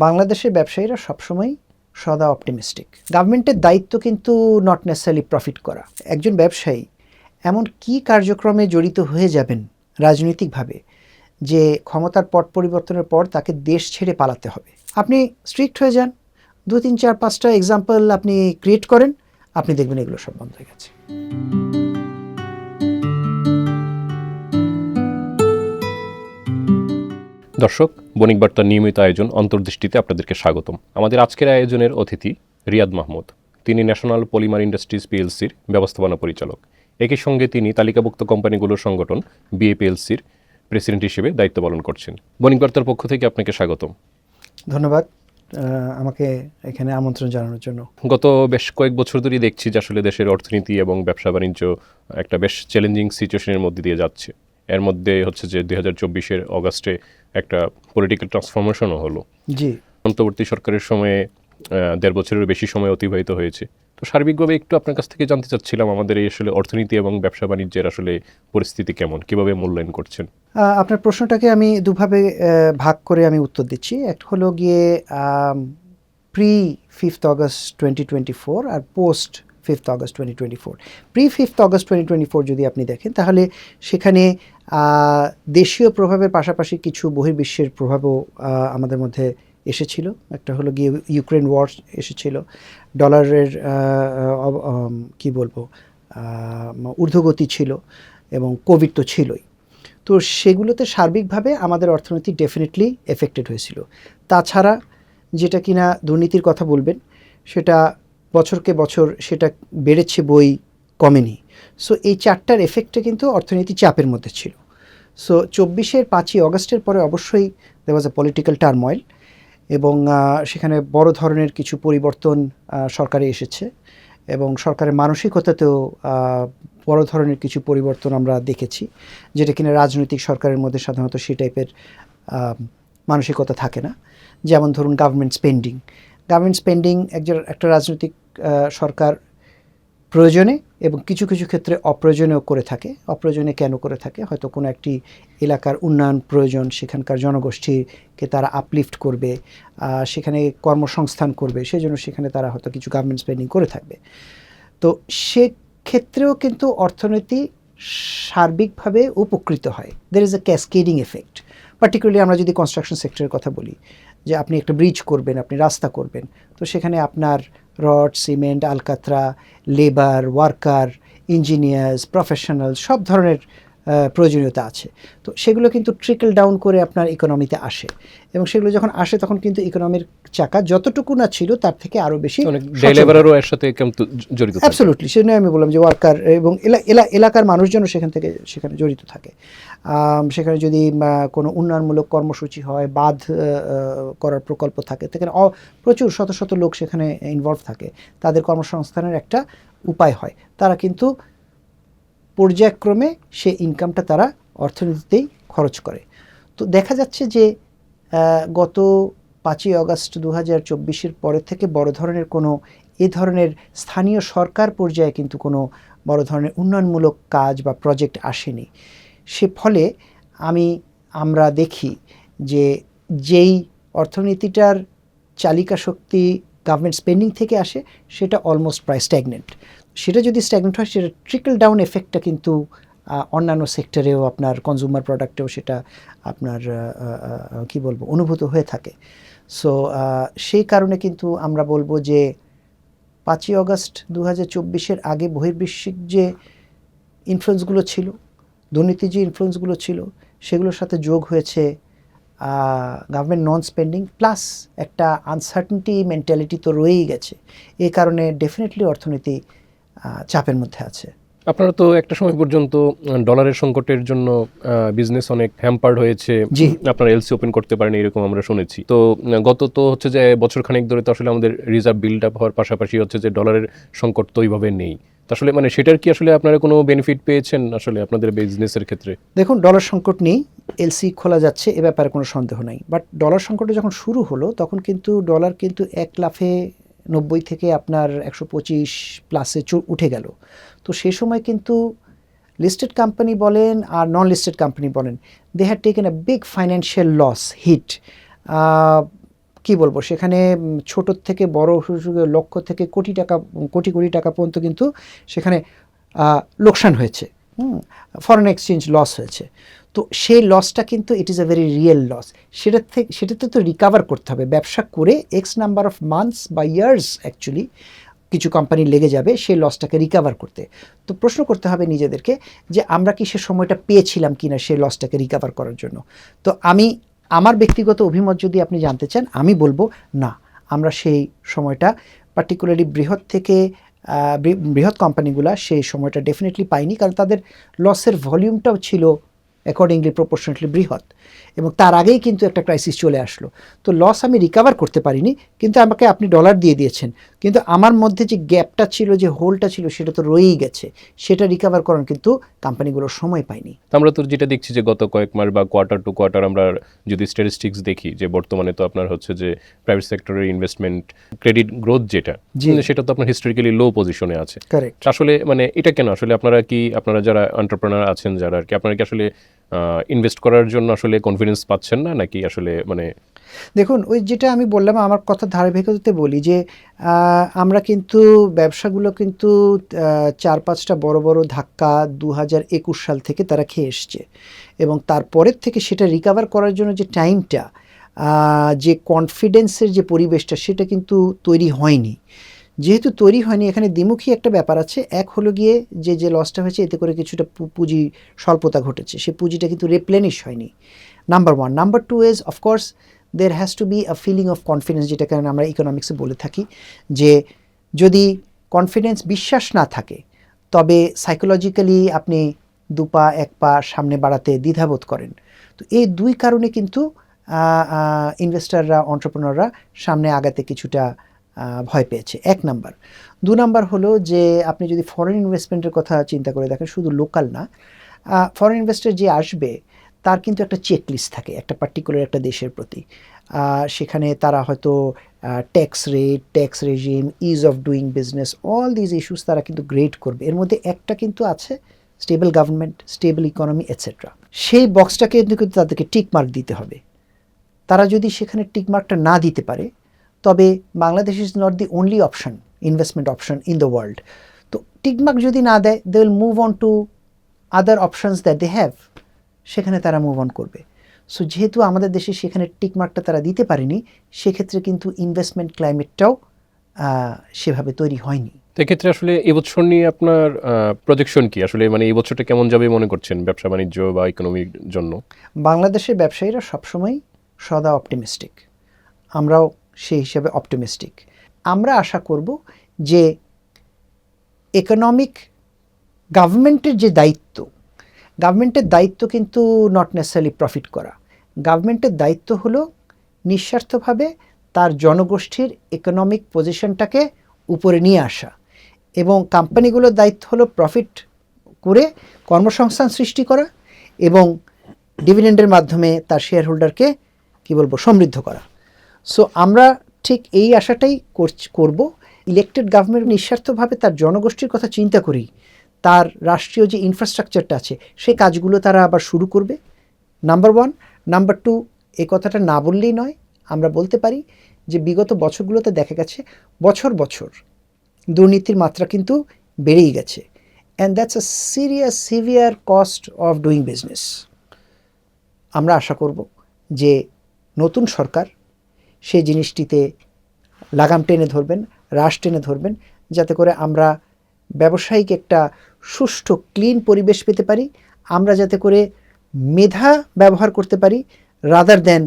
বাংলাদেশের ব্যবসায়ীরা সবসময় সদা অপটিমিস্টিক। গভর্নমেন্টের দায়িত্ব কিন্তু নট নেসেসারিলি প্রফিট করা। একজন ব্যবসায়ী এমন কি কার্যক্রমে জড়িত হয়ে যাবেন রাজনৈতিকভাবে যে ক্ষমতার পট পরিবর্তনের পর তাকে দেশ ছেড়ে পালাতে হবে। আপনি স্ট্রিক্ট হয়ে যান, 2, 3, 4, 5টা এক্সাম্পল আপনি ক্রিয়েট করেন, আপনি দেখবেন এগুলো সব বন্ধ হয়ে গেছে। দর্শক, বণিক বার্তার নিয়মিত আয়োজন অন্তর্দৃষ্টিতে আপনাদেরকে স্বাগতম। আমাদের আজকের আয়োজনের অতিথি রিয়াদ মাহমুদ। তিনি ন্যাশনাল পলিমার ইন্ডাস্ট্রিজ পিএলসির ব্যবস্থাপনা পরিচালক। একই সঙ্গে তিনি তালিকাভুক্ত কোম্পানিগুলোর সংগঠন বিএপিএলসির প্রেসিডেন্ট হিসেবে দায়িত্ব পালন করছেন। বণিক বার্তার পক্ষ থেকে আপনাকে স্বাগতম। ধন্যবাদ আমাকে এখানে আমন্ত্রণ জানানোর জন্য। গত বেশ কয়েক বছর ধরেই দেখছি যে আসলে দেশের অর্থনীতি এবং ব্যবসা বাণিজ্য একটা বেশ চ্যালেঞ্জিং সিচুয়েশনের মধ্যে দিয়ে যাচ্ছে। এর মধ্যে হচ্ছে যে 2024 অগাস্টে একটা পলিটিক্যাল ট্রান্সফরমেশনও হলো। জি, অন্তর্বর্তী সরকারের সময়ে 1.5 বছরের বেশি সময় অতিবাহিত হয়েছে। তো সার্বিকভাবে একটু আপনার কাছ থেকে জানতে চাচ্ছিলাম আমাদের এই আসলে অর্থনীতি এবং ব্যবসা বাণিজ্যের আসলে পরিস্থিতি কেমন, কিভাবে মূল্যায়ন করছেন? আপনার প্রশ্নটাকে আমি দুভাবে ভাগ করে আমি উত্তর দিচ্ছি। একটা হলো গিয়ে প্রি 5th August 2024 আর post 5th August 2024। Pre 5th August 2024 যদি আপনি দেখেন তাহলে সেখানে দেশীয় প্রভাবের পাশাপাশি কিছু বহির্বিশ্বের প্রভাবও আমাদের মধ্যে এসেছিল। একটা হলো গিয়ে ইউক্রেন ওয়ার এসেছিল, ডলারের কি বলবো ঊর্ধ্বগতি ছিল, এবং কোভিড তো ছিলই। তো সেগুলোতে সার্বিকভাবে আমাদের অর্থনীতি ডেফিনেটলি এফেক্টেড হয়েছিল। তাছাড়া যেটা কিনা দুর্নীতির কথা বলবেন, সেটা বছরকে বছর সেটা বেড়েছে, বই কমেনি। সো এই চারটার এফেক্টে কিন্তু অর্থনীতি চাপের মধ্যে ছিল। সো 5ই অগাস্টের পরে অবশ্যই দেয়ার ওয়াজ এ পলিটিক্যাল টার্ময়েল, এবং সেখানে বড় ধরনের কিছু পরিবর্তন সরকারে এসেছে, এবং সরকারের মানসিকতাতেও বড় ধরনের কিছু পরিবর্তন আমরা দেখেছি, যেটা কিনা রাজনৈতিক সরকারের মধ্যে সাধারণত সেই টাইপের মানসিকতা থাকে না। যেমন ধরুন গভর্নমেন্ট স্পেন্ডিং একটা রাজনৈতিক সরকার প্রয়োজনে এবং কিছু কিছু ক্ষেত্রে অপ্রয়োজনেও করে থাকে। অপ্রয়োজনে কেন করে থাকে? হয়তো কোনো একটি এলাকার উন্নয়ন প্রয়োজন, সেখানকার জনগোষ্ঠীকে তারা আপলিফট করবে, সেখানে কর্মসংস্থান করবে, সেই জন্য সেখানে তারা হয়তো কিছু গভর্নমেন্ট স্পেন্ডিং করে থাকবে। তো সেক্ষেত্রেও কিন্তু অর্থনীতি সার্বিকভাবে উপকৃত হয়। There is a cascading effect. Particularly আমরা যদি কনস্ট্রাকশন সেক্টরের কথা বলি, যে আপনি একটা ব্রিজ করবেন, আপনি রাস্তা করবেন, তো সেখানে আপনার রড, সিমেন্ট, আলকাতরা, লেবার, ওয়ার্কার, ইঞ্জিনিয়ার্স, প্রফেশনাল সব ধরনের প্রয়োজনীয়তা আছে। তো সেগুলো কিন্তু ট্রিকল ডাউন করে আপনার ইকোনমিতে আসে, এবং সেগুলো যখন আসে তখন কিন্তু ইকোনমির চাকা যতটুকু না ছিল তার থেকে আরও বেশি লেবারও এর সাথে জড়িত। অ্যাবসলিউটলি, সেজন্য আমি বললাম যে ওয়ার্কার এবং এলাকার মানুষজন সেখানে জড়িত থাকে। সেখানে যদি কোনো উন্নয়নমূলক কর্মসূচি হয়, বাঁধ করার প্রকল্প থাকে, সেখানে প্রচুর শত শত লোক সেখানে ইনভলভ থাকে, তাদের কর্মসংস্থানের একটা উপায় হয়। তারা কিন্তু পর্যায়ক্রমে সে ইনকামটা তারা অর্থনীতিতেই খরচ করে। তো দেখা যাচ্ছে যে গত 5ই অগাস্ট 2024 পরে থেকে বড় ধরনের কোনো এ ধরনের স্থানীয় সরকার পর্যায়ে কিন্তু কোনো বড় ধরনের উন্নয়নমূলক কাজ বা প্রজেক্ট আসেনি। সে ফলে আমরা দেখি যে যেই অর্থনীতিটার চালিকা শক্তি গভর্নমেন্ট স্পেন্ডিং থেকে আসে, সেটা অলমোস্ট প্রায় স্ট্যাগনেন্ট। সেটা যদি স্ট্যাগনেন্ট হয়, সেটা ট্রিকল ডাউন এফেক্টটা কিন্তু অন্যান্য সেক্টরেও, আপনার কনজিউমার প্রোডাক্টেও সেটা আপনার কি বলবো অনুভূত হয়ে থাকে। সো সেই কারণে কিন্তু আমরা বলবো যে 5ই অগাস্ট 2024 আগে বহির্বিশ্বিক যে ইনফ্লুয়েন্সগুলো ছিল, দুর্নীতি যে ইনফ্লুয়েন্সগুলো ছিল, সেগুলোর সাথে যোগ হয়েছে গভর্নমেন্ট নন স্পেন্ডিং, প্লাস একটা আনসার্টেনটি মেন্টালিটি তো রয়েই গেছে। এই কারণে ডেফিনেটলি অর্থনীতি চাপের মধ্যে আছে। আপনারা তো একটা সময় পর্যন্ত ডলারের সংকটের জন্য বিজনেস অনেক হ্যাম্পার্ড হয়েছে, আপনারা এলসি ওপেন করতে পারেন এরকম আমরা শুনেছি। তো গত তো হচ্ছে যে বছরখানেক ধরে তো আসলে আমাদের রিজার্ভ বিল্ড আপ হওয়ার পাশাপাশি হচ্ছে যে ডলারের সংকট তো ওইভাবে নেই। আসলে সেটার কি আসলে আপনারা কোনো বেনিফিট পেয়েছেন আসলে আপনাদের বিজনেসের ক্ষেত্রে? দেখুন, ডলার সংকট নেই, এলসি খোলা যাচ্ছে, এ ব্যাপারে কোনো সন্দেহ নাই। বাট ডলার সংকটে যখন শুরু হলো তখন কিন্তু ডলার কিন্তু 1,90,000 থেকে আপনার 125 প্লাসে উঠে গেল। তো সেই সময় কিন্তু লিস্টেড কোম্পানি বলেন আর নন লিস্টেড কোম্পানি বলেন, they had taken a big financial loss hit. কি বলবো, সেখানে ছোট থেকে বড় লক্ষ থেকে কোটি টাকা পর্যন্ত কিন্তু সেখানে লোকসান হয়েছে, ফরেন এক্সচেঞ্জ লস হয়েছে। তো সেই লসটা কিন্তু it is a very real loss. সেটাতে তো রিকাভার করতে হবে। ব্যবসা করে এক্স নাম্বার অফ মান্থস বা ইয়ার্স অ্যাকচুয়ালি কিছু কোম্পানি লেগে যাবে সেই লসটাকে রিকাভার করতে। তো প্রশ্ন করতে হবে নিজেদেরকে যে আমরা কি সে সময়টা পেয়েছিলাম কিনা সেই লসটাকে রিকাভার করার জন্য। তো আমার ব্যক্তিগত অভিমত যদি আপনি জানতে চান, আমি বলবো না, আমরা সেই সময়টা পার্টিকুলারলি বৃহৎ কোম্পানিগুলো সেই সময়টা ডেফিনেটলি পাইনি, কারণ তাদের লসের ভলিউমটাও ছিল অ্যাকর্ডিংলি প্রপোর্শনেটলি বৃহৎ, এবং তার আগেই কিন্তু একটা ক্রাইসিস চলে আসলো। তো লস আমি রিকাভার করতে পারিনি, কিন্তু আমাকে আপনি ডলার দিয়ে দিয়েছেন, কিন্তু আমার মধ্যে যে গ্যাপটা ছিল, যে হোলটা ছিল, সেটা তো রয়েই গেছে। সেটা রিকাভার করার কিন্তু কোম্পানিগুলোর সময় পায়নি। আমরা তো যেটা দেখছি যে গত কয়েক মাস বা কোয়ার্টার টু কোয়ার্টার আমরা যদি স্ট্যাটিস্টিক্স দেখি, যে বর্তমানে তো আপনার হচ্ছে যে প্রাইভেট সেক্টরের ইনভেস্টমেন্ট ক্রেডিট গ্রোথ যেটা, সেটা তো আপনার হিস্টোরিক্যালি লো পজিশনে আছে। কারেক্ট। আসলে মানে এটা কেন? আসলে আপনারা যারা এন্টারপ্রেনার আছেন, যারা আর কি, আপনারা কি আসলে ইনভেস্ট করার জন্য আসলে কনফিডেন্স পাচ্ছেন না, নাকি আসলে মানে? দেখুন, ওই যেটা আমি বললাম, আমার কথা ধারাবাহিকতাতে বলি যে আমরা কিন্তু ব্যবসাগুলো কিন্তু 4-5টা বড় বড় ধাক্কা 2021 সাল থেকে তারা খেয়ে এসছে, এবং তারপরের থেকে সেটা রিকাভার করার জন্য যে টাইমটা, যে কনফিডেন্সের যে পরিবেশটা, সেটা কিন্তু তৈরি হয়নি। যেহেতু তৈরি হয়নি, এখানে দ্বিমুখী একটা ব্যাপার আছে। এক হলো গিয়ে যে লসটা হয়েছে, এতে করে কিছুটা পুঁজি স্বল্পতা ঘটেছে, সে পুঁজিটা কিন্তু রিপ্লেনিশ হয়নি, number one. Number two is of course there has to be a feeling of confidence, যেটা কারণে আমরা ইকোনমিক্সে বলে থাকি যে যদি কনফিডেন্স, বিশ্বাস না থাকে, তবে সাইকোলজিক্যালি আপনি 2 পা 1 পা সামনে বাড়াতে দ্বিধাবোধ করেন। তো এই দুই কারণে কিন্তু ইনভেস্টাররা, অন্টারপ্রেনাররা সামনে আগাতে কিছুটা ভয় পেয়েছে, 1 নাম্বার। 2 নাম্বার হলো যে আপনি যদি ফরেন ইনভেস্টমেন্টের কথা চিন্তা করে দেখেন, শুধু লোকাল না, ফরেন ইনভেস্টর যে আসবে তার কিন্তু একটা চেকলিস্ট থাকে একটা পার্টিকুলার একটা দেশের প্রতি। সেখানে তারা হয়তো tax rate, tax regime, is of doing business, all these issues তারা কিন্তু গ্রেড করবে। এর মধ্যে একটা কিন্তু আছে stable government, stable economy, etcetera. সেই বক্সটাকে কিন্তু তাদেরকে টিক মার্ক দিতে হবে। তারা যদি সেখানে টিক মার্কটা না দিতে পারে, তবে Bangladesh is not the only option, investment option in the world. তো টিক মার্ক যদি না দেয়, they will move on to other options that they have, সেখানে তারা মুভ অন করবে। সো যেহেতু আমাদের দেশে সেখানে টিকমার্কটা তারা দিতে পারেনি, সেক্ষেত্রে কিন্তু ইনভেস্টমেন্ট ক্লাইমেটটাও সেভাবে তৈরি হয়নি। এক্ষেত্রে আসলে এবছর নিয়ে আপনার প্রজেকশন কি? আসলে মানে এই বছরটা কেমন যাবে মনে করছেন ব্যবসা বাণিজ্য বা ইকোনমির জন্য? বাংলাদেশের ব্যবসায়ীরা সবসময় সদা অপটিমিস্টিক, আমরাও সেই হিসাবে অপটিমিস্টিক। আমরা আশা করব যে ইকোনমিক গভর্নমেন্টের যে দায়িত্ব, গভর্নমেন্টের দায়িত্ব কিন্তু নট নেসেসারিলি প্রফিট করা। গভর্নমেন্টের দায়িত্ব হলো নিঃস্বার্থভাবে তার জনগোষ্ঠীর ইকোনমিক পজিশনটাকে উপরে নিয়ে আসা, এবং কোম্পানিগুলোর দায়িত্ব হলো প্রফিট করে কর্মসংস্থান সৃষ্টি করা এবং ডিভিডেন্ডের মাধ্যমে তার শেয়ার হোল্ডারকে সমৃদ্ধ করা। সো আমরা ঠিক এই আশাটাই করব। ইলেক্টেড গভর্নমেন্ট নিঃস্বার্থভাবে তার জনগোষ্ঠীর কথা চিন্তা করেই তার রাষ্ট্রীয় যে ইনফ্রাস্ট্রাকচারটা আছে সেই কাজগুলো তারা আবার শুরু করবে, নাম্বার ওয়ান। নাম্বার টু, এই কথাটা না বললেই নয়, আমরা বলতে পারি যে বিগত বছরগুলোতে দেখা গেছে বছর বছর দুর্নীতির মাত্রা কিন্তু বেড়েই গেছে, and that's a severe cost of doing business. আমরা আশা করব যে নতুন সরকার সেই জিনিসটিতে লাগাম টেনে ধরবেন, রাশ টেনে ধরবেন, যাতে করে আমরা ব্যবসায়িক একটা সুষ্ঠু ক্লিন পরিবেশ পেতে পারি, আমরা যাতে করে মেধা ব্যবহার করতে পারি রাদার দেন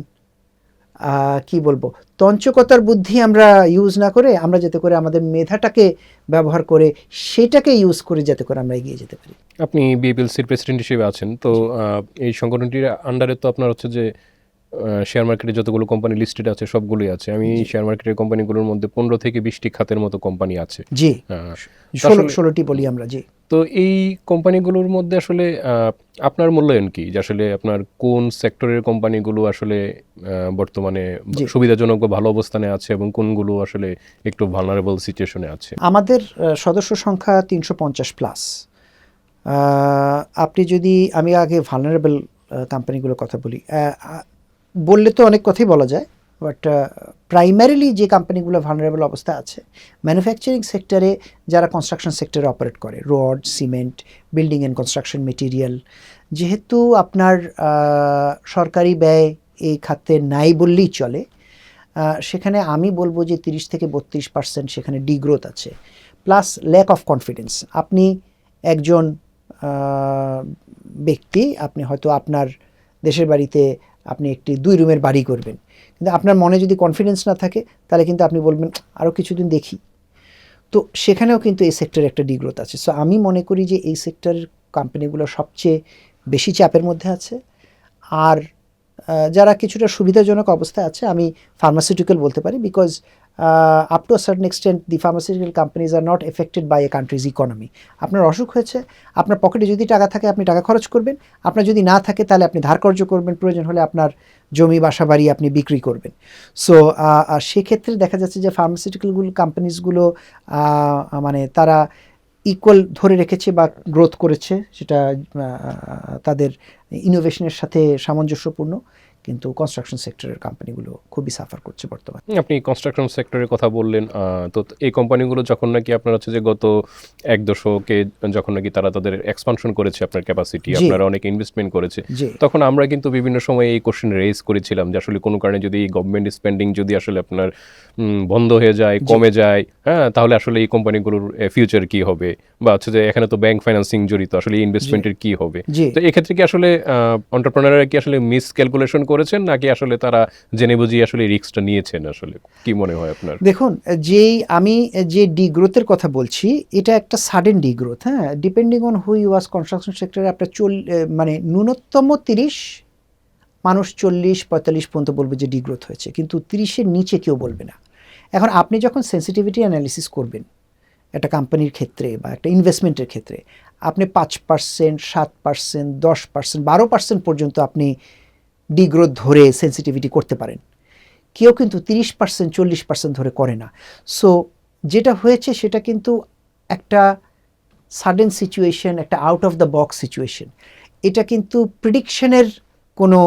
তঞ্চকতার বুদ্ধি আমরা ইউজ না করে, আমরা যাতে করে আমাদের মেধাটাকে ব্যবহার করে সেটাকে ইউজ করে যাতে করে আমরা এগিয়ে যেতে পারি। আপনি বিএপিএলসির প্রেসিডেন্ট হিসেবে আছেন, তো এই সংগঠনটির আন্ডারে তো আপনার হচ্ছে যে শেয়ার মার্কেটে যতগুলো কোম্পানি লিস্টেড আছে সবগুলোই আছে। আমি শেয়ার মার্কেটের কোম্পানিগুলোর মধ্যে 15 থেকে 20টি খাতের মতো কোম্পানি আছে। জি, 16টি বলি আমরা। জি। তো এই কোম্পানিগুলোর মধ্যে আসলে আপনার মূল্যায়ন কি, যে আসলে আপনার কোন সেক্টরের কোম্পানিগুলো আসলে বর্তমানে সুবিধাজনক বা ভালো অবস্থানে আছে এবং কোনগুলো আসলে একটু ভালনারেবল সিচুয়েশনে আছে? আমাদের সদস্য সংখ্যা 350 প্লাস। আপনি যদি, আমি আগে ভালনারেবল কোম্পানিগুলোর কথা বলি, বললে তো অনেক কথাই বলা যায়, বাট প্রাইমারিলি যে কোম্পানিগুলো ভালনারেবল অবস্থা আছে, ম্যানুফ্যাকচারিং সেক্টরে যারা কনস্ট্রাকশন সেক্টরে অপারেট করে, rod, cement, building and construction material, যেহেতু আপনার সরকারি ব্যয় এই খাতে নাই বললেই চলে, সেখানে আমি বলবো যে 30-32% সেখানে ডিগ্রোথ আছে, প্লাস ল্যাক অফ কনফিডেন্স। আপনি একজন ব্যক্তি, আপনি হয়তো আপনার দেশের বাড়িতে আপনি একটি 2 রুমের বাড়ি করবেন, কিন্তু আপনার মনে যদি কনফিডেন্স না থাকে তাহলে কিন্তু আপনি বলবেন আরও কিছুদিন দেখি। তো সেখানেও কিন্তু এই সেক্টরে একটা ডিগ্রোথ আছে। সো আমি মনে করি যে এই সেক্টরের কোম্পানিগুলো সবচেয়ে বেশি চাপের মধ্যে আছে। আর যারা কিছুটা সুবিধাজনক অবস্থায় আছে, আমি ফার্মাসিউটিক্যাল বলতে পারি, because up to a certain extent the pharmaceutical companies are not affected by a country's economy. আপনার অসুখ হয়েছে, আপনার পকেটে যদি টাকা থাকে আপনি টাকা খরচ করবেন, আপনার যদি না থাকে তাহলে আপনি ধার কর্জ করবেন, প্রয়োজন হলে আপনার জমি বাসা বাড়ি আপনি বিক্রি করবেন। সো সেক্ষেত্রে দেখা যাচ্ছে যে ফার্মাসিউটিক্যালগুলো কোম্পানিজগুলো মানে তারা ইকুয়াল ধরে রেখেছে বা গ্রোথ করেছে, সেটা তাদের ইনোভেশনের সাথে সামঞ্জস্যপূর্ণ, কিন্তু কনস্ট্রাকশন সেক্টরের কোম্পানিগুলো খুবই সাফার করছে বর্তমানে। আপনি কনস্ট্রাকশন সেক্টরের কথা বললেন, তো এই কোম্পানিগুলো যখন নাকি আপনার হচ্ছে যে গত 1 দশকে যখন নাকি তারা তাদের এক্সপানশন করেছে, আপনার ক্যাপাসিটি, আপনারা অনেক ইনভেস্টমেন্ট করেছে, তখন আমরা কিন্তু বিভিন্ন সময় এই কোশ্চেন রেজ করেছিলাম যে আসলে কোনো কারণে যদি গভর্নমেন্ট স্পেন্ডিং যদি আসলে আপনার বন্ধ হয়ে যায়, কমে যায়, হ্যাঁ, তাহলে আসলে এই কোম্পানিগুলোর ফিউচার কি হবে, বা হচ্ছে যে এখানে তো ব্যাংক ফাইন্যান্সিং জড়িত, আসলে ইনভেস্টমেন্টের কি হবে। তো এক্ষেত্রে কি আসলে এন্টারপ্রেনাররা কি আসলে মিস ক্যালকুলেশন করেছেন, নাকি আসলে তারা জেনে বুঝি আসলে রিস্কটা নিয়েছেন? আসলে কি মনে হয় আপনার? দেখুন, আমি যে ডিগ্রোথের কথা বলছি, এটা একটা সাডেন ডিগ্রোথ। হ্যাঁ, depending on who you was construction সেক্টরে আপনার মানে ন্যূনতম 30, মানুষ 40-45 পর্যন্ত বলবে যে ডিগ্রোথ হয়েছে, কিন্তু 30-এর নিচে কেউ বলবে না। এখন আপনি যখন সেন্সিটিভিটি অ্যানালিসিস করবেন একটা কোম্পানির ক্ষেত্রে বা একটা ইনভেস্টমেন্টের ক্ষেত্রে, আপনি 5%, 7%, 10%, 12% পর্যন্ত আপনি ডিগ্রোথ ধরে সেন্সিটিভিটি করতে পারেন। কেউ কিন্তু 30%, 40% ধরে করে না। সো যেটা হয়েছে সেটা কিন্তু একটা সাডেন সিচুয়েশন, একটা out of the box situation. এটা কিন্তু প্রিডিকশনের কোনো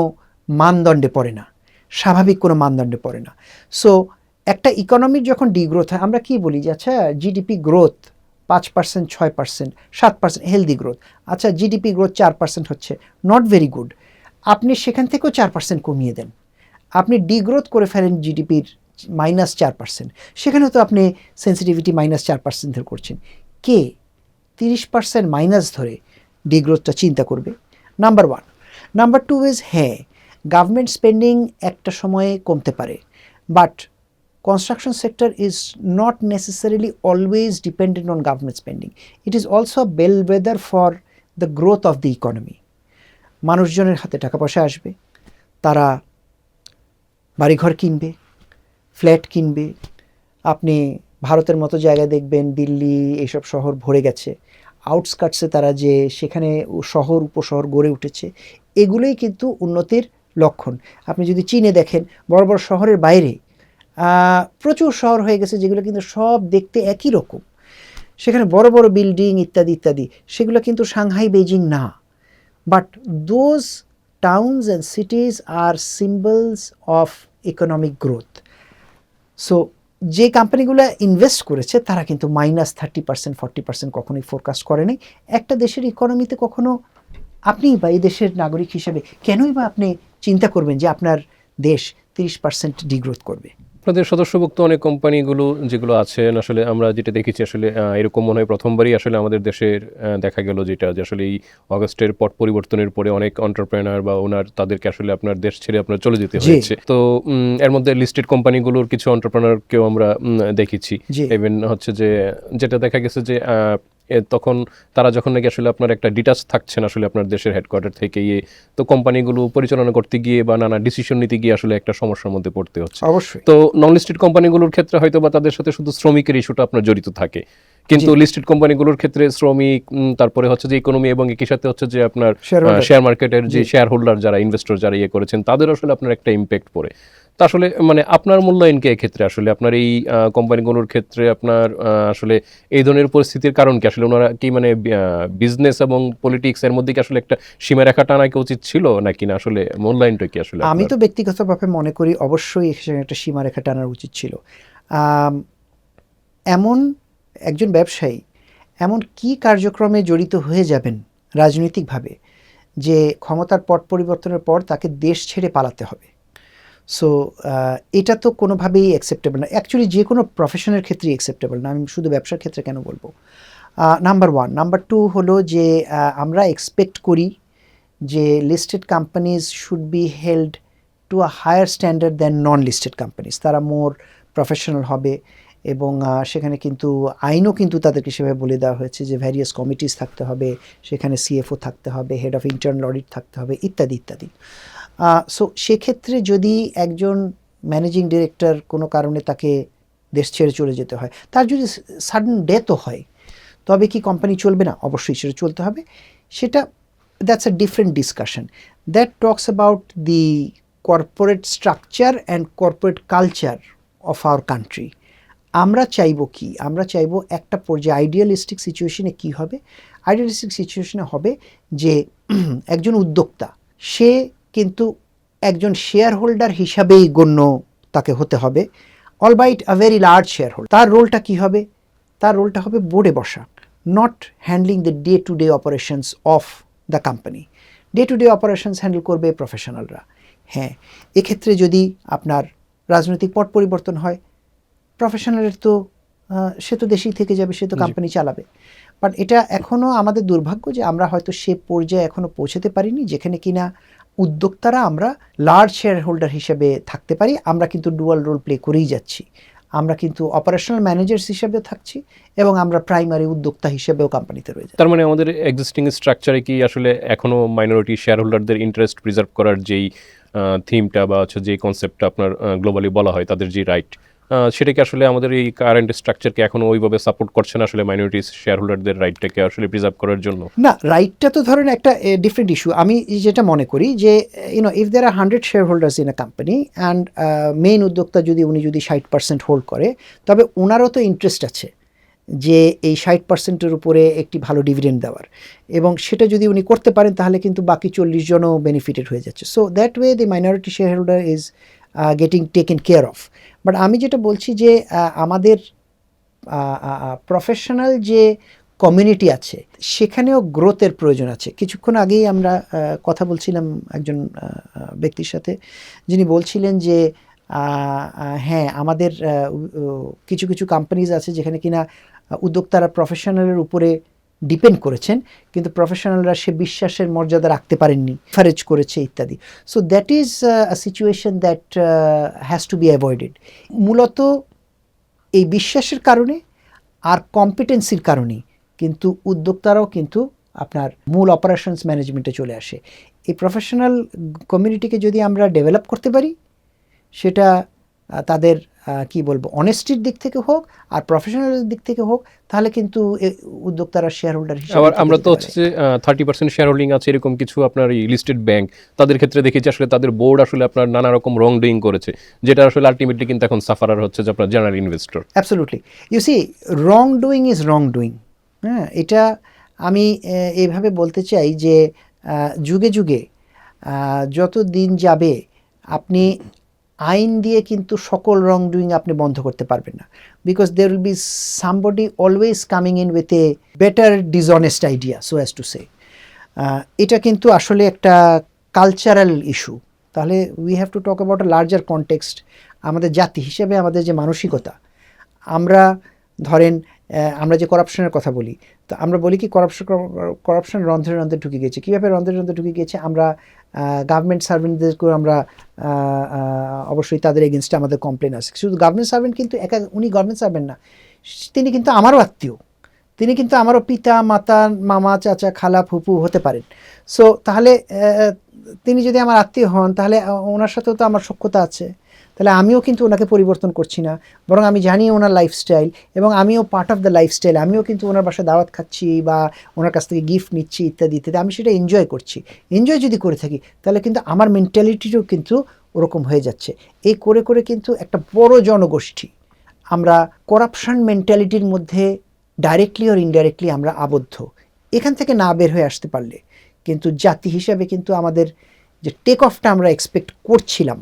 মানদণ্ডে পড়ে না, স্বাভাবিক কোনো মানদণ্ডে পড়ে না। সো একটা ইকোনমির যখন ডিগ্রোথ হয়, আমরা কি বলি যে আচ্ছা জিডিপি গ্রোথ 5%, 6%, 7% হেলদি গ্রোথ। আচ্ছা জিডিপি গ্রোথ 4% হচ্ছে, নট ভেরি গুড। আপনি সেখান থেকেও 4% কমিয়ে দেন, আপনি ডিগ্রোথ করে ফেলেন জিডিপির -4%, সেখানেও তো আপনি সেন্সিটিভিটি -4% ধরে করছেন। কে 30% মাইনাস ধরে ডিগ্রোথটা চিন্তা করবে? নাম্বার 1। নাম্বার 2 ইজ, হ্যাঁ, গভর্নমেন্ট স্পেন্ডিং একটা সময়ে কমতে পারে, but construction sector is not necessarily always dependent on government spending. It is also a bellwether for the growth of the economy. মানুষজনের হাতে টাকা পয়সা আসবে, তারা বাড়িঘর কিনবে, ফ্ল্যাট কিনবে। আপনি ভারতের মতো জায়গায় দেখবেন দিল্লি এইসব শহর ভরে গেছে, আউটস্কার্টসে তারা যে সেখানে শহর উপশহর গড়ে উঠেছে, এগুলোই কিন্তু উন্নতির লক্ষণ। আপনি যদি চীনে দেখেন, বড় বড় শহরের বাইরে প্রচুর শহর হয়ে গেছে যেগুলো কিন্তু সব দেখতে একই রকম, সেখানে বড় বড় বিল্ডিং ইত্যাদি ইত্যাদি, সেগুলো কিন্তু সাংহাই বেজিং না, but those towns and সিটিজ R symbols of economic growth. So যে কোম্পানিগুলো ইনভেস্ট করেছে তারা কিন্তু -30%, 40% কখনোই ফোরকাস্ট করেনি। একটা দেশের ইকোনমিতে কখনো আপনি বা এই দেশের নাগরিক হিসেবে কেনই বা আপনি চিন্তা করবেন যে আপনার দেশ 30% ডিগ্রোথ করবে? আপনাদের সদস্যভুক্ত অনেক কোম্পানিগুলো যেগুলো আছেন, আসলে আমরা যেটা দেখেছি আসলে এরকম মনে হয় প্রথমবারই আসলে আমাদের দেশের দেখা গেল যেটা যে আসলে এই অগাস্টের পট পরিবর্তনের পরে অনেক এন্টারপ্রেনার বা ওনার তাদেরকে আসলে আপনার দেশ ছেড়ে আপনার চলে যেতে হয়েছে। তো এর মধ্যে লিস্টেড কোম্পানিগুলোর কিছু এন্টারপ্রেনারকেও আমরা দেখেছি। ইভেন হচ্ছে যে যেটা দেখা গেছে যে তখন তারা যখন নাকি আসলে আপনার একটা ডিটাচ থাকছেন আসলে আপনার দেশের হেডকোয়ার্টার থেকে, তো কোম্পানিগুলো পরিচালনা করতে গিয়ে বা নানা ডিসিশন নিতে গিয়ে আসলে একটা সমস্যার মধ্যে পড়তে হচ্ছে। অবশ্যই। তো নন লিস্টেড কোম্পানিগুলোর ক্ষেত্রে হয়তো বা তাদের সাথে শুধু শ্রমিকের ইস্যুটা আপনার জড়িত থাকে, কিন্তু লিস্টেড কোম্পানিগুলোর ক্ষেত্রে শ্রমিক, তারপরে হচ্ছে যে ইকোনমি, এবং একই সাথে হচ্ছে যে আপনার শেয়ার মার্কেটের যে শেয়ার হোল্ডার যারা ইনভেস্টর যারা করেছেন তাদের আসলে আপনার একটা ইম্প্যাক্ট পড়ে। তা আসলে মানে আপনার মূল্যায়ন কি এক্ষেত্রে আসলে আপনার এই কোম্পানিগুলোর ক্ষেত্রে আপনার আসলে এই ধরনের পরিস্থিতির কারণ কি আসলে ওনারা কি মানে বিজনেস এবং পলিটিক্স এর মধ্যে কি আসলে একটা সীমারেখা টানা কি উচিত ছিল নাকি না আসলে মূল্যায়নটা কি আসলে আমি আপনার? তো ব্যক্তিগতভাবে মনে করি অবশ্যই এখানে একটা সীমারেখা টানার উচিত ছিল। আম, এমন একজন ব্যবসায়ী এমন কি কার্যক্রমে জড়িত হয়ে যাবেন রাজনৈতিকভাবে যে ক্ষমতার পট পরিবর্তনের পর তাকে দেশ ছেড়ে পালাতে হবে? সো এটা তো কোনোভাবেই অ্যাকসেপ্টেবল না, অ্যাকচুয়ালি যে কোনো প্রফেশনের ক্ষেত্রেই অ্যাকসেপ্টেবল না, আমি শুধু ব্যবসার ক্ষেত্রে কেন বলবো। Number one. নাম্বার টু হলো যে আমরা এক্সপেক্ট করি যে listed companies should be held to a higher standard than non listed companies. তারা মোর প্রফেশনাল হবে এবং সেখানে কিন্তু আইনও কিন্তু তাদেরকে সেভাবে বলে দেওয়া হয়েছে যে ভ্যারিয়াস কমিটিস থাকতে হবে, সেখানে সিএফও থাকতে হবে, হেড অফ ইন্টারনাল অডিট থাকতে হবে, ইত্যাদি ইত্যাদি। সো সেক্ষেত্রে যদি একজন ম্যানেজিং ডিরেক্টর কোনো কারণে তাকে দেশ ছেড়ে চলে যেতে হয়, তার যদি সাডেন ডেথও হয়, তবে কি কোম্পানি চলবে না? অবশ্যই সেটা চলতে হবে। সেটা that's a different discussion that talks about the corporate structure and corporate culture of our country. আমরা চাইবো কি? আমরা চাইবো একটা পর্যায়ে আইডিয়ালিস্টিক সিচুয়েশনে কি হবে? আইডিয়ালিস্টিক সিচুয়েশনে হবে যে একজন উদ্যোক্তা সে কিন্তু একজন শেয়ার হোল্ডার হিসাবেই গণ্য তাকে হতে হবে, albeit a very large shareholder. তার রোলটা কি হবে? তার রোলটা হবে বোর্ডে বসা, not handling the day to day operations of the company. Day to day operations handle করবে প্রফেশনালরা। হ্যাঁ, এক্ষেত্রে যদি আপনার রাজনৈতিক পট পরিবর্তন হয়, প্রফেশনালের তো সে তো দেশেই থেকে যাবে, সে তো কোম্পানি চালাবে। বাট এটা এখনও আমাদের দুর্ভাগ্য যে আমরা হয়তো সে পর্যায়ে এখনও পৌঁছাতে পারিনি যেখানে কিনা উদ্যোক্তারা আমরা লার্জ শেয়ার হোল্ডার হিসেবে থাকতে পারি। আমরা কিন্তু ডুয়াল রোল প্লে করেই যাচ্ছি। আমরা কিন্তু অপারেশনাল ম্যানেজার্স হিসেবেও থাকছি এবং আমরা প্রাইমারি উদ্যোক্তা হিসেবেও কোম্পানিতে রয়েছে। তার মানে আমাদের এক্সিস্টিং স্ট্রাকচারে কি আসলে এখনো মাইনরিটি শেয়ার হোল্ডারদের ইন্টারেস্ট প্রিজার্ভ করার যেই থিমটা বা হচ্ছে যে কনসেপ্টটা আপনার গ্লোবালি বলা হয় তাদের যে রাইট, সেটা কি আসলে আমাদের এই কারেন্ট স্ট্রাকচারকে এখনো ওইভাবে সাপোর্ট করছে না আসলে মাইনরিটি শেয়ার হোল্ডারদের রাইটটাকে আসলে প্রিজার্ভ করার জন্য? না, রাইটটা তো ধরেন একটা ডিফারেন্ট ইস্যু। আমি যেটা মনে করি যে if there are 100 share holders in a company and main উদ্যোক্তা যদি 60% হোল্ড করে, তবে ওনারও তো ইন্টারেস্ট আছে যে এই 60%-এর উপরে একটি ভালো ডিভিডেন্ড দেওয়ার, এবং সেটা যদি উনি করতে পারেন তাহলে কিন্তু বাকি 40 জনও বেনিফিটেড হয়ে যাচ্ছে। So that way the minority share holder is getting taken care of. But আমি যেটা বলছি যে আমাদের প্রফেশনাল যে কমিউনিটি আছে সেখানেও গ্রোথের প্রয়োজন আছে। কিছুক্ষণ আগেই আমরা কথা বলছিলাম একজন ব্যক্তির সাথে, যিনি বলছিলেন যে হ্যাঁ, আমাদের কিছু কিছু কোম্পানিজ আছে যেখানে কিনা উদ্যোক্তারা প্রফেশনালের উপরে ডিপেন্ড করেছেন, কিন্তু প্রফেশনালরা সে বিশ্বাসের মর্যাদা রাখতে পারেননি, ফারেজ করেছে ইত্যাদি। So that is a situation that has to be avoided. মূলত এই বিশ্বাসের কারণে আর কম্পিটেন্সির কারণেই কিন্তু উদ্যোক্তারাও কিন্তু আপনার মূল অপারেশনস ম্যানেজমেন্টে চলে আসে। এই প্রফেশনাল কমিউনিটিকে যদি আমরা ডেভেলপ করতে পারি, সেটা তাদের কি বলবো অনেস্টির দিক থেকে হোক আর প্রফেশনালের দিক থেকে হোক, তাহলে কিন্তু উদ্যোক্তারা শেয়ার হোল্ডার হিসেবে আবার আমরা তো হচ্ছে যে 30% শেয়ার হোল্ডিং আছে এরকম কিছু আপনার এই লিস্টেড ব্যাংক, তাদের ক্ষেত্রে দেখেছি আসলে তাদের বোর্ড আসলে আপনার নানা রকম রং ডুইং করেছে, যেটা আসলে আলটিমেটলি কিন্তু এখন সাফারার হচ্ছে যে আপনার general investor. Absolutely. You see, wrong doing is wrong doing. হ্যাঁ, এটা আমি এইভাবে বলতে চাই যে যুগে যুগে যত দিন যাবে আপনি আইন দিয়ে কিন্তু সকল রং ডুইং আপনি বন্ধ করতে পারবেন না, because there will be somebody always coming in with a better dishonest idea, so as to say. এটা কিন্তু আসলে একটা কালচারাল ইস্যু। তাহলে we have to talk about a larger context. আমাদের জাতি হিসেবে আমাদের যে মানসিকতা, আমরা ধরেন আমরা যে করাপশনের কথা বলি, তো আমরা বলি কি করাপশন রন্ধ্রে রন্ধ্রে ঢুকে গেছে। কীভাবে রন্ধ্রে রন্ধ্রে ঢুকে গেছে? আমরা গভর্নমেন্ট সার্ভেন্টদেরকেও আমরা অবশ্যই তাদের এগেনস্টে আমাদের কমপ্লেন আছে। শুধু গভর্নমেন্ট সার্ভেন্ট কিন্তু উনি গভর্নমেন্ট সার্ভেন্ট না, তিনি কিন্তু আমারও আত্মীয়, তিনি কিন্তু আমারও পিতা, মাতা, মামা, চাচা, খালা, ফুপু হতে পারেন। সো তাহলে তিনি যদি আমার আত্মীয় হন, তাহলে ওনার সাথেও তো আমার সখ্যতা আছে। তাহলে আমিও কিন্তু ওনাকে পরিবর্তন করছি না, বরং আমি জানি ওনার লাইফস্টাইল এবং আমিও পার্ট অফ দ্য লাইফস্টাইল। আমিও কিন্তু ওনার বাসায় দাওয়াত খাচ্ছি বা ওনার কাছ থেকে গিফট নিচ্ছি ইত্যাদি ইত্যাদি, আমি সেটা এনজয় করছি। এনজয় যদি করে থাকি তাহলে কিন্তু আমার মেন্টালিটিও কিন্তু ওরকম হয়ে যাচ্ছে। এই করে করে কিন্তু একটা বড় জনগোষ্ঠী আমরা করাপশন মেন্টালিটির মধ্যে ডাইরেক্টলি অর ইনডাইরেক্টলি আমরা আবদ্ধ। এখান থেকে না বের হয়ে আসতে পারলে কিন্তু জাতি হিসাবে কিন্তু আমাদের যে টেক অফটা আমরা এক্সপেক্ট করছিলাম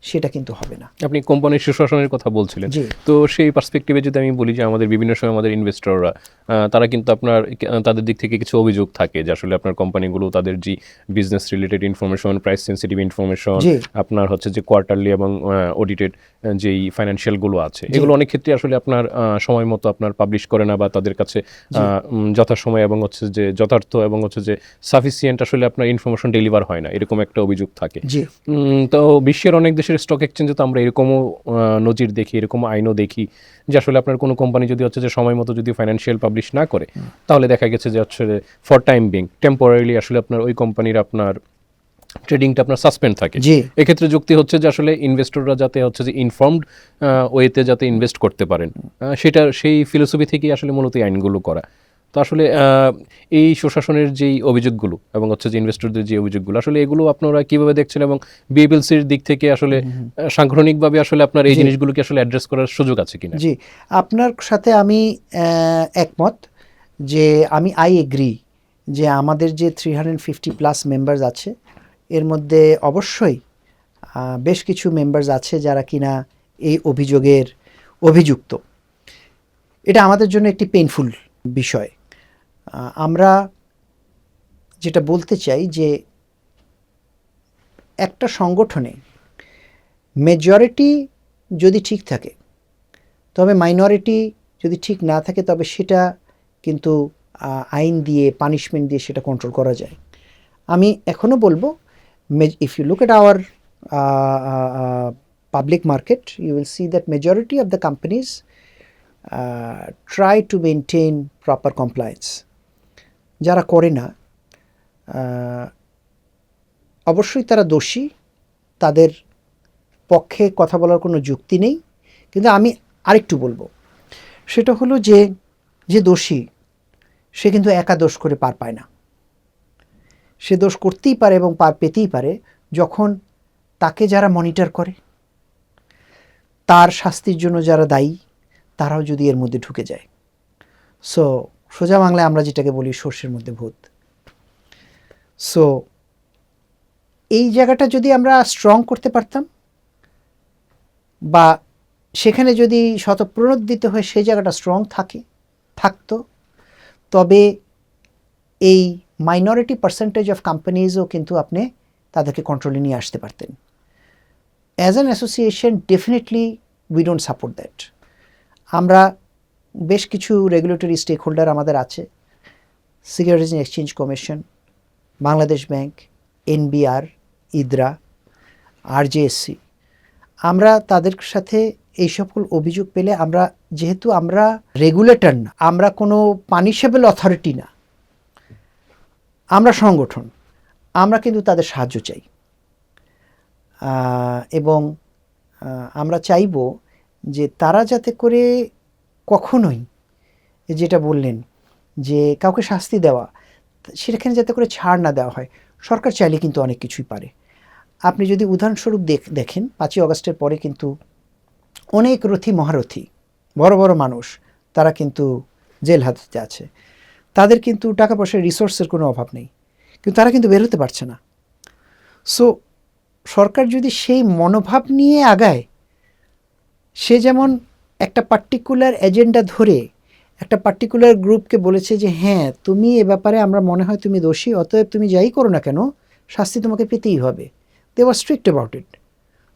সেটা কিন্তু হবে না। আপনি কোম্পানির সুশাসনের কথা বলছিলেন, জি। তো সেই পার্সপেক্টিভে যদি আমি বলি যে আমাদের বিভিন্ন সময় আমাদের ইনভেস্টররা তারা কিন্তু আপনার তাদের দিক থেকে কিছু অভিযোগ থাকে যে আসলে আপনার কোম্পানিগুলো তাদের যে business related information, price sensitive information, জি। আপনার হচ্ছে যে কোয়ার্টারলি এবং অডিটেড যেই ফাইন্যান্সিয়ালগুলো আছে এগুলো অনেক ক্ষেত্রে আসলে আপনার সময় মতো আপনার পাবলিশ করে না বা তাদের কাছে যথাসময় এবং হচ্ছে যে যথার্থ এবং হচ্ছে যে সাফিসিয়েন্ট আসলে আপনার ইনফরমেশন ডেলিভার হয় না, এরকম একটা অভিযোগ থাকে। জি। তো বিশ্বের অনেক দেশের স্টক এক্সচেঞ্জে তো আমরা এরকমও নজির দেখি, এরকম আইনও দেখি যে আসলে আপনার কোনো কোম্পানি যদি হচ্ছে যে সময় মতো যদি ফাইন্যান্সিয়াল পাবলিশ না করে তাহলে দেখা গেছে যে হচ্ছে ফর টাইম বিং টেম্পোরারিলি আসলে আপনার ওই কোম্পানির আপনার ট্রেডিংটা আপনার সাসপেন্ড থাকে। জি। এক্ষেত্রে যুক্তি হচ্ছে যে আসলে ইনভেস্টররা যাতে হচ্ছে যে ইনফর্মড ওয়েতে যাতে ইনভেস্ট করতে পারেন, সেটা সেই ফিলোসফি থেকেই আসলে মূলত এই আইনগুলো করা। তো আসলে এই সুশাসনের যেই অভিযোগগুলো এবং হচ্ছে যে ইনভেস্টরদের যে অভিযোগগুলো আসলে এগুলো আপনারা কিভাবে দেখছেন এবং বিএপিএলসির দিক থেকে আসলে সাংগঠনিকভাবে আসলে আপনার এই জিনিসগুলোকে আসলে অ্যাড্রেস করার সুযোগ আছে কিনা? জি, আপনার সাথে আমি একমত যে আই এগ্রি যে আমাদের যে 350+ মেম্বার্স আছে এর মধ্যে অবশ্যই বেশ কিছু মেম্বার্স আছে যারা কিনা এই অভিযোগের অভিযুক্ত। এটা আমাদের জন্য একটি পেইনফুল বিষয়। আমরা যেটা বলতে চাই যে একটা সংগঠনে মেজরিটি যদি ঠিক থাকে তবে মাইনরিটি যদি ঠিক না থাকে তবে সেটা কিন্তু আইন দিয়ে পানিশমেন্ট দিয়ে সেটা কন্ট্রোল করা যায়। আমি এখনও বলবো if you look at our public market you will see that majority of the companies try to maintain proper compliance. যারা করে না অবশ্যই তারা দোষী, তাদের পক্ষে কথা বলার কোনো যুক্তি নেই। কিন্তু আমি আরেকটু বলবো, সেটা হলো যে দোষী সে কিন্তু একা দোষ করে পার পায় না। সে দোষ করতেই পারে এবং পার পেতেই পারে যখন তাকে যারা মনিটর করে, তার শাস্তির জন্য যারা দায়ী, তারাও যদি এর মধ্যে ঢুকে যায়। সো সোজা বাংলায় আমরা যেটাকে বলি সর্ষের মধ্যে ভূত। সো এই জায়গাটা যদি আমরা স্ট্রং করতে পারতাম বা সেখানে যদি স্বতঃপ্রণোদিত হয়ে সেই জায়গাটা স্ট্রং থাকতো তবে এই মাইনরিটি পার্সেন্টেজ অফ কোম্পানিজও কিন্তু আপনি তাদেরকে কন্ট্রোলে নিয়ে আসতে পারতেন। As an association definitely we don't support that. আমরা বেশ কিছু রেগুলেটরি স্টেক হোল্ডার আমাদের আছে, Securities and Exchange Commission, Bangladesh Bank, NBR, IDRA, RJSC. আমরা তাদের সাথে এই সকল অভিযোগ পেলে যেহেতু আমরা রেগুলেটর না, আমরা কোনো পানিশেবল অথরিটি না, আমরা সংগঠন, আমরা কিন্তু তাদের সাহায্য চাই। এবং আমরা চাইব যে তারা যাতে করে কখনোই যেটা বললেন যে কাউকে শাস্তি দেওয়া, সেখানে যাতে করে ছাড় না দেওয়া হয়। সরকার চাইলে কিন্তু অনেক কিছুই পারে। আপনি যদি উদাহরণস্বরূপ দেখেন 5ই আগস্টের পরে কিন্তু অনেক রথী মহারথী বড় বড় মানুষ তারা কিন্তু জেল হাজতে আছে। তাদের কিন্তু টাকা পয়সার রিসোর্সের কোনো অভাব নেই, কিন্তু তারা কিন্তু বের হতে পারছে না। সো সরকার যদি সেই মনোভাব নিয়ে আগায়, সে যেমন একটা পার্টিকুলার এজেন্ডা ধরে একটা পার্টিকুলার গ্রুপকে বলেছে যে হ্যাঁ তুমি এ ব্যাপারে আমরা মনে হয় তুমি দোষী, অতএব তুমি যাই করো না কেন শাস্তি তোমাকে পেতেই হবে। They were strict about it.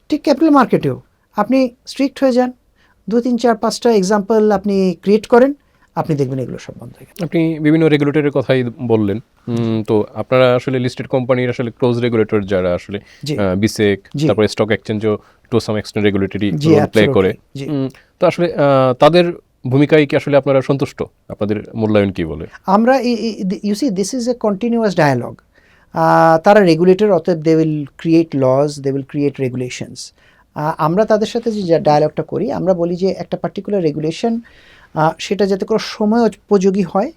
ঠিক ক্যাপিটাল মার্কেটেও আপনি স্ট্রিক্ট হয়ে যান, 2, 3, 4, 5টা এক্সাম্পল আপনি ক্রিয়েট করেন, আপনি দেখবেন এগুলো সব বন্ধ হয়ে গেছে। আপনি বিভিন্ন রেগুলেটরের কথাই বললেন, তো আপনারা আসলে লিস্টেড কোম্পানির আসলে ক্লোজ রেগুলেটর যারা আসলে বিসেক, তারপরে স্টক এক্সচেঞ্জও to some extent regulatory role play করে, তো আসলে তাদের ভূমিকায় কি আসলে আপনারা সন্তুষ্ট? আপনাদের মূল্যায়ন কি বলে? আমরা you see this is a continuous dialogue. তারা রেগুলেটর, অতএব they will create laws, they will create regulations. আমরা তাদের সাথে যে ডায়ালগটা করি, আমরা বলি যে একটা পার্টিকুলার রেগুলেশন সেটা যাতে করে সময় উপযোগী হয়।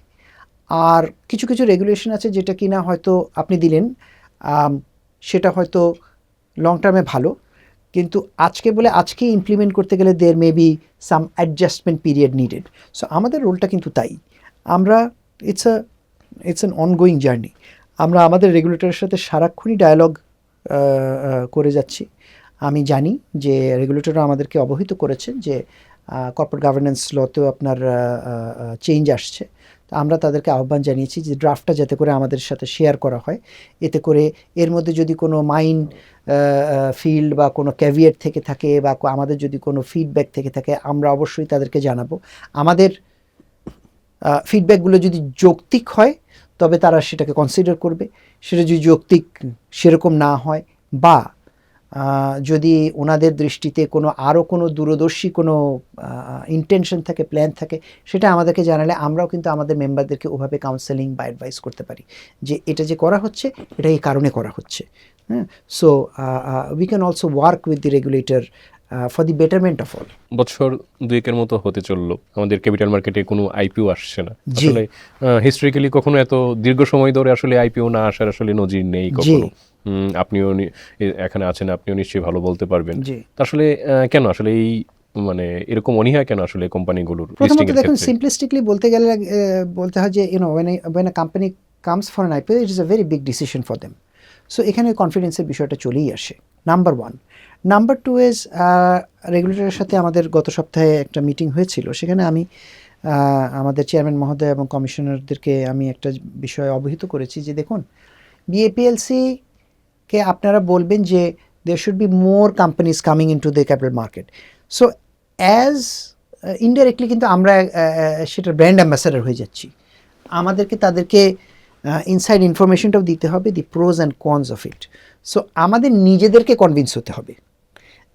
আর কিছু কিছু রেগুলেশন আছে যেটা কিনা হয়তো আপনি দিলেন, সেটা হয়তো লং টার্মে ভালো, কিন্তু আজকে বলে আজকে ইমপ্লিমেন্ট করতে গেলে there may be some adjustment period needed. So আমাদের রোলটা কিন্তু তাই, আমরা ইটস অ্যান অনগোয়িং জার্নি। আমরা আমাদের রেগুলেটরের সাথে সারাক্ষণই ডায়ালগ করে যাচ্ছি। আমি জানি যে রেগুলেটররা আমাদেরকে অবহিত করেছেন যে কর্পোরেট গভর্নেন্স লতেও আপনার চেঞ্জ আসছে। তো আমরা তাদেরকে আহ্বান জানিয়েছি যে ড্রাফটটা যাতে করে আমাদের সাথে শেয়ার করা হয়, এতে করে এর মধ্যে যদি কোনো মাইন ফিল্ড বা কোনো ক্যাভিয়েট থেকে থাকে বা আমাদের যদি কোনো ফিডব্যাক থেকে থাকে আমরা অবশ্যই তাদেরকে জানাবো। আমাদের ফিডব্যাকগুলো যদি যৌক্তিক হয় তবে তারা সেটাকে কনসিডার করবে, সেটা যদি যৌক্তিক সেরকম না হয় বা যদি ওনাদের দৃষ্টিতে কোনো আরও কোনো দূরদর্শী কোনো ইন্টেনশন থাকে, প্ল্যান থাকে, সেটা আমাদেরকে জানালে আমরাও কিন্তু আমাদের মেম্বারদেরকে ওভাবে কাউন্সেলিং বা অ্যাডভাইস করতে পারি যে এটা যে করা হচ্ছে এটা এই কারণে করা হচ্ছে। হ্যাঁ, so we can also work with the regulator for the betterment of all. বছর দুয়েকের মতো হতে চললো, আমাদের ক্যাপিটাল মার্কেটে কোনো আইপিও আসছে না। আসলে হিস্ট্রিক্যালি কখনো এত দীর্ঘ সময় ধরে আসলে আইপিও না আসার আসলে নজির নেই কখনো। আপনিও এখানে আছেন, আপনিও নিশ্চয়ই ভালো বলতে পারবেন। আসলে কেন আসলে এই মানে এরকম অনীহা কেন আসলে কোম্পানিগুলোর? প্রথমত দেখুন, সিম্পলিস্টিকলি বলতে গেলে বলতে হয় যে when a company comes for an IPO, it is a very big decision for them. So এখানে কনফিডেন্সের বিষয়টা চলেই আসে, number one. Number two is রেগুলেটরের সাথে আমাদের গত সপ্তাহে একটা মিটিং হয়েছিল, সেখানে আমি আমাদের চেয়ারম্যান মহোদয় এবং কমিশনারদেরকে আমি একটা বিষয় অবহিত করেছি যে দেখুন, বিএপিএলসিকে আপনারা বলবেন যে there should be more companies coming into the capital market. So as indirectly কিন্তু আমরা সেটার ব্র্যান্ড অ্যাম্বাসাডার হয়ে যাচ্ছি। আমাদেরকে তাদেরকে ইনসাইড ইনফরমেশনটাও দিতে হবে, the pros and cons of it. So আমাদের নিজেদেরকে কনভিন্স হতে হবে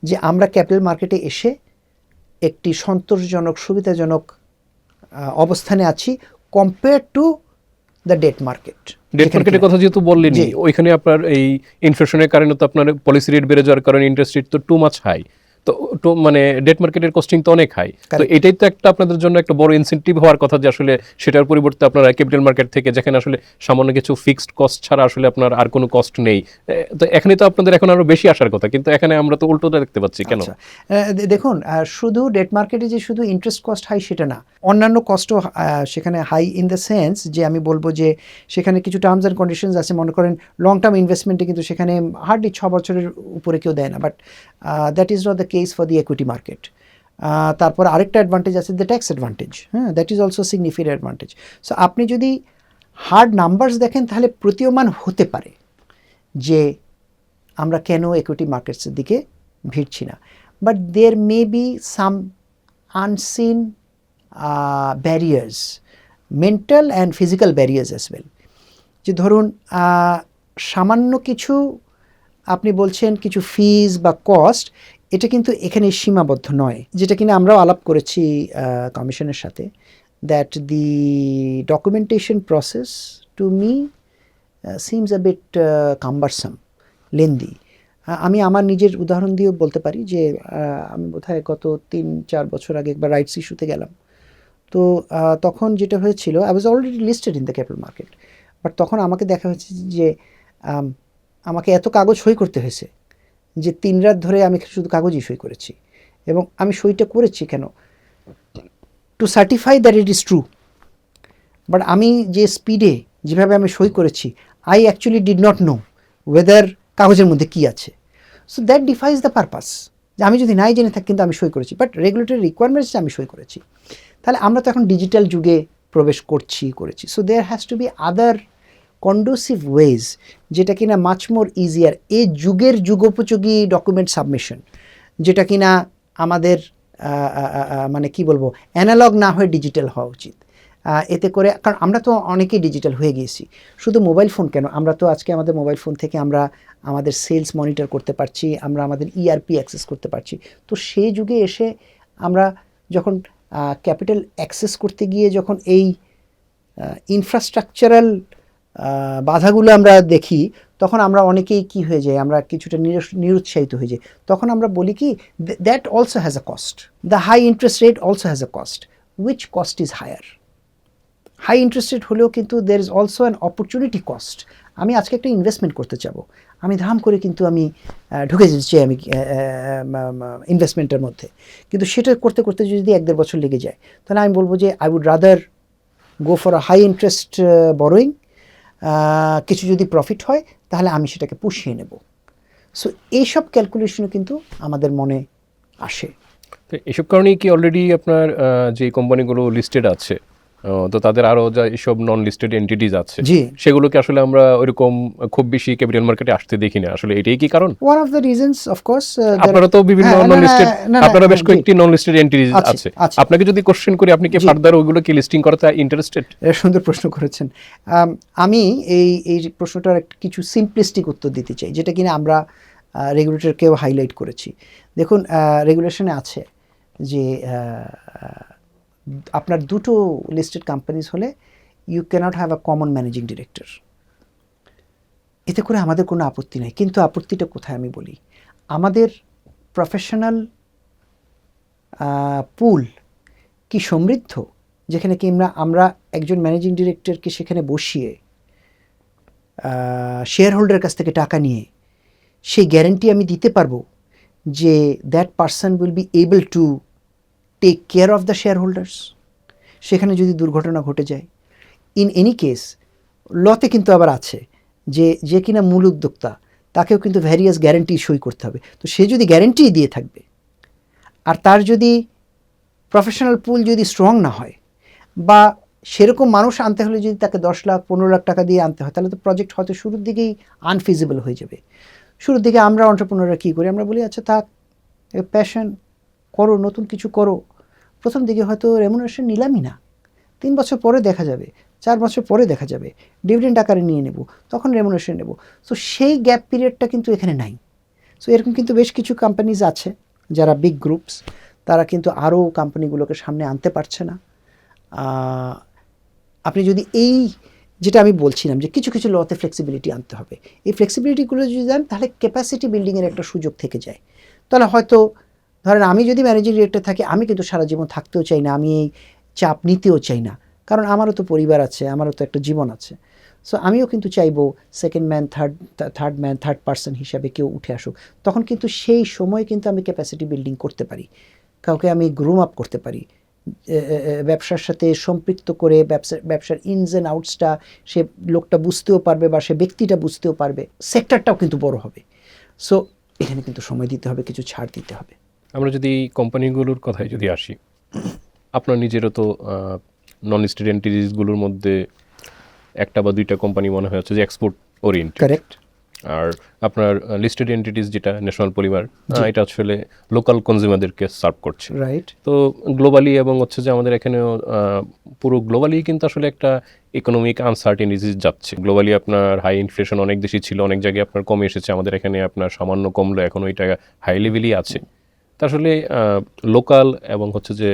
যে আমরা ক্যাপিটাল মার্কেটে এসে একটি সন্তোষজনক, সুবিধাজনক অবস্থানে আছি compare to the debt market. Debt মার্কেটের কথা যেহেতু বললেনই, ওইখানে আপনার এই ইনফ্লেশনের কারণে তো আপনার পলিসি রেট বেড়ে যাওয়ার কারণে ইন্টারেস্ট রেট তো টু মাচ হাই, তো মানে ডেট মার্কেটের কস্টিং তো অনেক হাই। তো এটাই তো একটা আপনাদের জন্য একটা বড় ইনসেন্টিভ হওয়ার কথা যে আসলে সেটার পরিবর্তে আপনারা ক্যাপিটাল মার্কেট থেকে, যেখানে আসলে সামান্য কিছু ফিক্সড কস্ট ছাড়া আসলে আপনার আর কোনো কস্ট নেই, তো এখানে তো আপনাদের এখন আরো বেশি আসার কথা, কিন্তু এখানে আমরা তো উল্টোটা দেখতে পাচ্ছি কেন? দেখুন, শুধু ডেট মার্কেটে যে শুধু ইন্টারেস্ট কস্ট হাই সেটা না, অন্যান্য কস্টও সেখানে হাই ইন দ্য সেন্স যে আমি বলবো যে সেখানে কিছু টার্মস অ্যান্ড কন্ডিশনস আছে। মনে করেন লং টার্ম ইনভেস্টমেন্টে কিন্তু সেখানে হার্ডলি 6 বছরের উপরে কেউ দেয় না, but that is not the case for the equity market. তারপর আরেকটা অ্যাডভান্টেজ আছে, দ্য ট্যাক্স অ্যাডভান্টেজ। হ্যাঁ, that is also significant advantage. So আপনি যদি হার্ড নাম্বারস দেখেন তাহলে প্রতীয়মান হতে পারে যে আমরা কেন ইকুইটি মার্কেটসের দিকে ভিড়ছি না, but there may be some unseen barriers, mental and physical barriers as well. যে ধরুন সামান্য কিছু আপনি বলছেন কিছু ফিজ বা কস্ট, এটা কিন্তু এখানে সীমাবদ্ধ নয়, যেটা কিনা আমরাও আলাপ করেছি কমিশনের সাথে, that the documentation process to me seems a bit cumbersome, lengthy. আমি আমার নিজের উদাহরণ দিয়েও বলতে পারি যে আমি বোধহয় গত 3-4 বছর আগে একবার রাইটস ইস্যুতে গেলাম। তো তখন যেটা হয়েছিল, I was already listed in the capital market, but তখন আমাকে দেখা হয়েছে যে আমাকে এত কাগজ সই করতে হয়েছে যে 3 রাত ধরে আমি শুধু কাগজই সই করেছি। এবং আমি সইটা করেছি কেন? To certify that it is true. But আমি যে স্পিডে যেভাবে আমি সই করেছি, I actually did not know whether কাগজের মধ্যে কী আছে। So that defies the purpose, যে আমি যদি নাই জেনে থাকি কিন্তু আমি সই করেছি, বাট রেগুলেটরি রিকোয়ারমেন্টস আমি সই করেছি। তাহলে আমরা তো এখন ডিজিটাল যুগে প্রবেশ করেছি। So there has to be other conducive ways, যেটা কিনা মাচ মোর ইজিয়ার, এই যুগের যুগোপযোগী ডকুমেন্ট সাবমিশন, যেটা কিনা আমাদের মানে কি বলবো, অ্যানালগ না হয়ে ডিজিটাল হওয়া উচিত। এতে করে, কারণ আমরা তো অনেকেই ডিজিটাল হয়ে গিয়েছি, শুধু মোবাইল ফোন কেন, আমরা তো আজকে আমাদের মোবাইল ফোন থেকে আমরা আমাদের সেলস মনিটর করতে পারছি, আমরা আমাদের ইআরপি অ্যাক্সেস করতে পারছি। তো সেই যুগে এসে আমরা যখন ক্যাপিটাল অ্যাক্সেস করতে গিয়ে যখন এই ইনফ্রাস্ট্রাকচারাল বাধাগুলো আমরা দেখি, তখন আমরা অনেকেই কি হয়ে যায়, আমরা কিছুটা নিরুৎসাহিত হয়ে যাই। তখন আমরা বলি কি, that also has a cost, the high interest rate also has a cost, which cost is higher. High interest rate হলেও কিন্তু there is also an opportunity cost. আমি আজকে একটা ইনভেস্টমেন্ট করতে চাবো, আমি ধাম করে কিন্তু আমি ঢুকে যেতে চাই আমি ইনভেস্টমেন্টের মধ্যে, কিন্তু সেটা করতে করতে যদি 1-1.5 বছর লেগে যায়, তাহলে আমি বলবো যে I would rather go for a high interest borrowing, কিছু যদি প্রফিট হয় তাহলে আমি সেটাকে পুষিয়ে নেব। সো এইসব ক্যালকুলেশনও কিন্তু আমাদের মনে আসে। তো এসব কারণেই কি অলরেডি আপনার যে কোম্পানিগুলো লিস্টেড আছে, তো তাদের আরও যা এসব নন লিস্টেড এন্টিটিজ আছে, জি, সেগুলোকে আসলে আমরা ওইরকম খুব বেশি ক্যাপিটাল মার্কেটে আসতে দেখি না, আসলে এটাই কি কারণ? One of the reasons of course. আপনারা তো বিভিন্ন নন লিস্টেড, আপনারা বেশ কয়েকটি নন লিস্টেড এন্টিটিজ আছে, আছে। আপনাকে যদি কোশ্চেন করি আপনি কি ফার্দার ওইগুলো কি লিস্টিং করতে ইন্টারেস্টেড? সুন্দর প্রশ্ন করেছেন। আমি এই প্রশ্নটার কিছু সিম্পলিস্টিক উত্তর দিতে চাই, যেটা কিনা আমরা রেগুলেটরকেও হাইলাইট করেছি। দেখুন, রেগুলেশনে আছে যে আপনার দুটো লিস্টেড কোম্পানিজ হলে you can't have a common managing director. এতে করে আমাদের কোনো আপত্তি নেই, কিন্তু আপত্তিটা কোথায় আমি বলি, আমাদের প্রফেশনাল পুল কি সমৃদ্ধ, যেখানে কি আমরা একজন ম্যানেজিং ডিরেক্টরকে সেখানে বসিয়ে শেয়ার হোল্ডারের কাছ থেকে টাকা নিয়ে সেই গ্যারেন্টি আমি দিতে পারবো যে that person will be able to take care of the share holders. সেখানে যদি দুর্ঘটনা ঘটে যায়, ইন এনি কেস লতে কিন্তু আবার আছে যে কিনা মূল উদ্যোক্তা, তাকেও কিন্তু ভ্যারিয়াস গ্যারেন্টি সই করতে হবে। তো সে যদি গ্যারেন্টি দিয়ে থাকবে আর তার যদি প্রফেশনাল পুল যদি স্ট্রং না হয়, বা সেরকম মানুষ আনতে হলে যদি তাকে 10 লাখ 15 লাখ টাকা দিয়ে আনতে হয়, তাহলে তো প্রজেক্ট হয়তো শুরুর দিকেই আনফিজিবল হয়ে যাবে। শুরুর দিকে আমরা এন্টারপ্রেনাররা কী করি, আমরা বলি আচ্ছা থাক, প্যাশন করো, নতুন কিছু করো। প্রথম দিকে হয়তো রেমুনারেশন নিলামই না, 3 বছর পরে দেখা যাবে, 4 বছর পরে দেখা যাবে, ডিভিডেন্ড আকারে নিয়ে নেব, তখন রেমুনারেশন নেব। সো সেই গ্যাপ পিরিয়ডটা কিন্তু এখানে নাই। সো এরকম কিন্তু বেশ কিছু কোম্পানিজ আছে যারা বিগ গ্রুপস, তারা কিন্তু আরও কোম্পানিগুলোকে সামনে আনতে পারছে না। আপনি যদি এই যেটা আমি বলছিলাম যে কিছু কিছু লতে ফ্লেক্সিবিলিটি আনতে হবে, এই ফ্লেক্সিবিলিটিগুলো যদি দেন তাহলে ক্যাপাসিটি বিল্ডিংয়ের একটা সুযোগ থেকে যায়। তাহলে হয়তো ধরেন আমি যদি ম্যানেজিং ডিরেক্টর থাকি, আমি কিন্তু সারা জীবন থাকতেও চাই না, আমি এই চাপ নিতেও চাই না, কারণ আমারও তো পরিবার আছে, আমারও তো একটা জীবন আছে। সো আমিও কিন্তু চাইবো সেকেন্ড ম্যান, থার্ড পার্সন হিসাবে কেউ উঠে আসুক। তখন কিন্তু সেই সময় কিন্তু আমি ক্যাপাসিটি বিল্ডিং করতে পারি, কাউকে আমি গ্রুম আপ করতে পারি, ব্যবসার সাথে সম্পৃক্ত করে ব্যবসার ইনস অ্যান্ড আউটসটা সে লোকটা বুঝতেও পারবে, বা সে ব্যক্তিটা বুঝতেও পারবে, সেক্টরটাও কিন্তু বড় হবে। সো এখানে কিন্তু সময় দিতে হবে, কিছু ছাড় দিতে হবে। আমরা যদি কোম্পানিগুলোর কথায় যদি আসি, আপনার নিজেরও তো নন লিস্টেড এন্টিটিসগুলোর মধ্যে একটা বা দুইটা কোম্পানি মনে হচ্ছে যে এক্সপোর্ট ওরিয়েন্টেড। কারেক্ট। আর আপনার লিস্টেড এন্টিটিস যেটা ন্যাশনাল পরিবার, এটা আসলে লোকাল কনজিউমারদেরকে সার্ভ করছে। রাইট। তো গ্লোবালি এবং হচ্ছে যে আমাদের এখানেও পুরো গ্লোবালি কিন্তু আসলে একটা ইকোনমিক আনসার্টেনিটিস যাচ্ছে। গ্লোবালি আপনার হাই ইনফ্লেশন অনেক দেশই ছিল, অনেক জায়গায় আপনার কমে এসেছে, আমাদের এখানে আপনার সামান্য কমলো, এখন ওইটা হাই লেভেলই আছে। তা আসলে লোকাল এবং হচ্ছে যে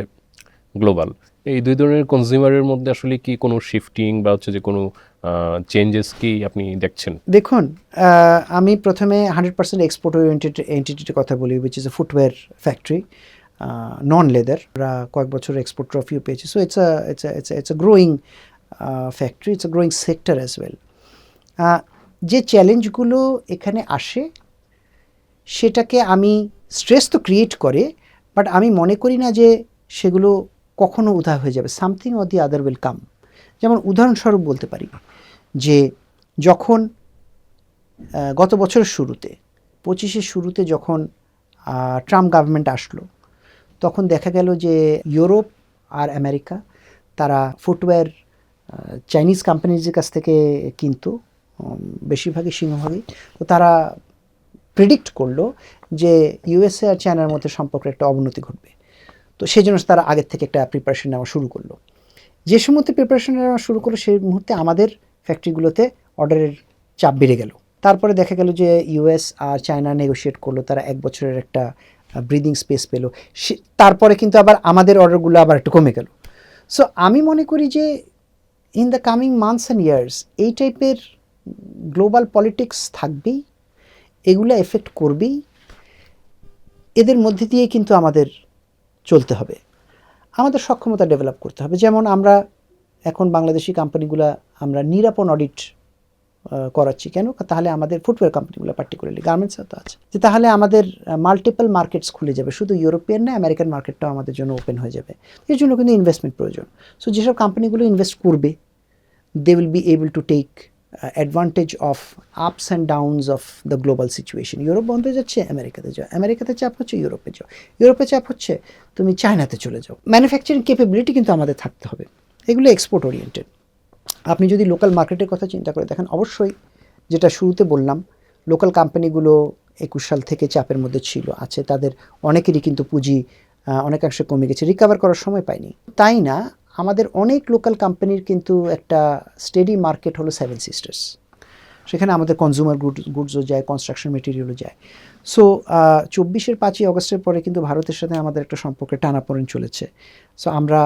গ্লোবাল, এই দুই ধরনের কনজিউমারের মধ্যে আসলে কি কোনো শিফটিং বা হচ্ছে যে কোনো চেঞ্জেস কি আপনি দেখছেন? দেখুন, আমি প্রথমে 100% এক্সপোর্ট ওরিয়েন্টেড এন্টিটির কথা বলি, which is a footwear factory, non leather. আমরা কয়েক বছর এক্সপোর্ট ট্রফিও পেয়েছি। So it's a growing factory, it's a growing sector as well. যে চ্যালেঞ্জগুলো এখানে আসে সেটাকে আমি স্ট্রেস তো ক্রিয়েট করে, বাট আমি মনে করি না যে সেগুলো কখনো উধাও হয়ে যাবে। Something or the other will come. যেমন উদাহরণস্বরূপ বলতে পারি যে যখন গত বছরের শুরুতে 25-এর শুরুতে যখন ট্রাম্প গভর্নমেন্ট আসলো, তখন দেখা গেল যে ইউরোপ আর আমেরিকা তারা ফুটওয়্যার চাইনিজ কোম্পানিজের কাছ থেকে কিন্তু বেশিরভাগই সিংহভাগই, তো তারা প্রেডিক্ট করলো যে ইউএসএ আর চায়নার মধ্যে সম্পর্কের একটা অবনতি ঘটবে। তো সেই জন্য তারা আগের থেকে একটা প্রিপারেশন নেওয়া শুরু করলো। যে মুহূর্তে প্রিপারেশন নেওয়া শুরু করলো, সেই মুহূর্তে আমাদের ফ্যাক্টরিগুলোতে অর্ডারের চাপ বেড়ে গেল। তারপরে দেখা গেল যে ইউএস আর চায়না নেগোশিয়েট করলো, তারা 1 বছরের একটা ব্রিদিং স্পেস পেলো। তারপরে কিন্তু আবার আমাদের অর্ডারগুলো আবার একটু কমে গেল। সো আমি মনে করি যে in the coming months and years এই টাইপের গ্লোবাল পলিটিক্স থাকবেই, এগুলো এফেক্ট করবেই, এদের মধ্যে দিয়ে কিন্তু আমাদের চলতে হবে, আমাদের সক্ষমতা ডেভেলপ করতে হবে। যেমন আমরা এখন বাংলাদেশি কোম্পানিগুলো আমরা নিরাপণ অডিট করাচ্ছি কেন, তাহলে আমাদের ফুটওয়্যার কোম্পানিগুলো পার্টিকুলারলি গার্মেন্টসও তো আছে, যে তাহলে আমাদের মাল্টিপল মার্কেটস খুলে যাবে, শুধু ইউরোপিয়ান না আমেরিকান মার্কেটটাও আমাদের জন্য ওপেন হয়ে যাবে। এর জন্য কিন্তু ইনভেস্টমেন্ট প্রয়োজন। সো যেসব কোম্পানিগুলো ইনভেস্ট করবে, they will be able to take advantage of ups and downs of the global situation. Europe বন্ধ হয়ে যাচ্ছে, আমেরিকাতে যাও, আমেরিকাতে চাপ হচ্ছে, ইউরোপে যাও, ইউরোপে চাপ হচ্ছে, তুমি চায়নাতে চলে যাও। ম্যানুফ্যাকচারিং ক্যাপাবিলিটি কিন্তু আমাদের থাকতে হবে, এগুলো এক্সপোর্ট ওরিয়েন্টেড। আপনি যদি লোকাল মার্কেটের কথা চিন্তা করে দেখেন, অবশ্যই যেটা শুরুতে বললাম, লোকাল কোম্পানিগুলো 21 সাল থেকে চাপের মধ্যে ছিল, আছে, তাদের অনেকেরই কিন্তু পুঁজি অনেকাংশে কমে গেছে, রিকভার করার সময় পায়নি। তাই না, আমাদের অনেক লোকাল কোম্পানির কিন্তু একটা স্টেডি মার্কেট হলো সেভেন সিস্টার্স, সেখানে আমাদের কনজিউমার গুডসও যায়, কনস্ট্রাকশন মেটেরিয়ালও যায়। সো 24-এর 5ই অগস্টের পরে কিন্তু ভারতের সাথে আমাদের একটা সম্পর্কে টানাপোড়েন চলেছে। সো আমরা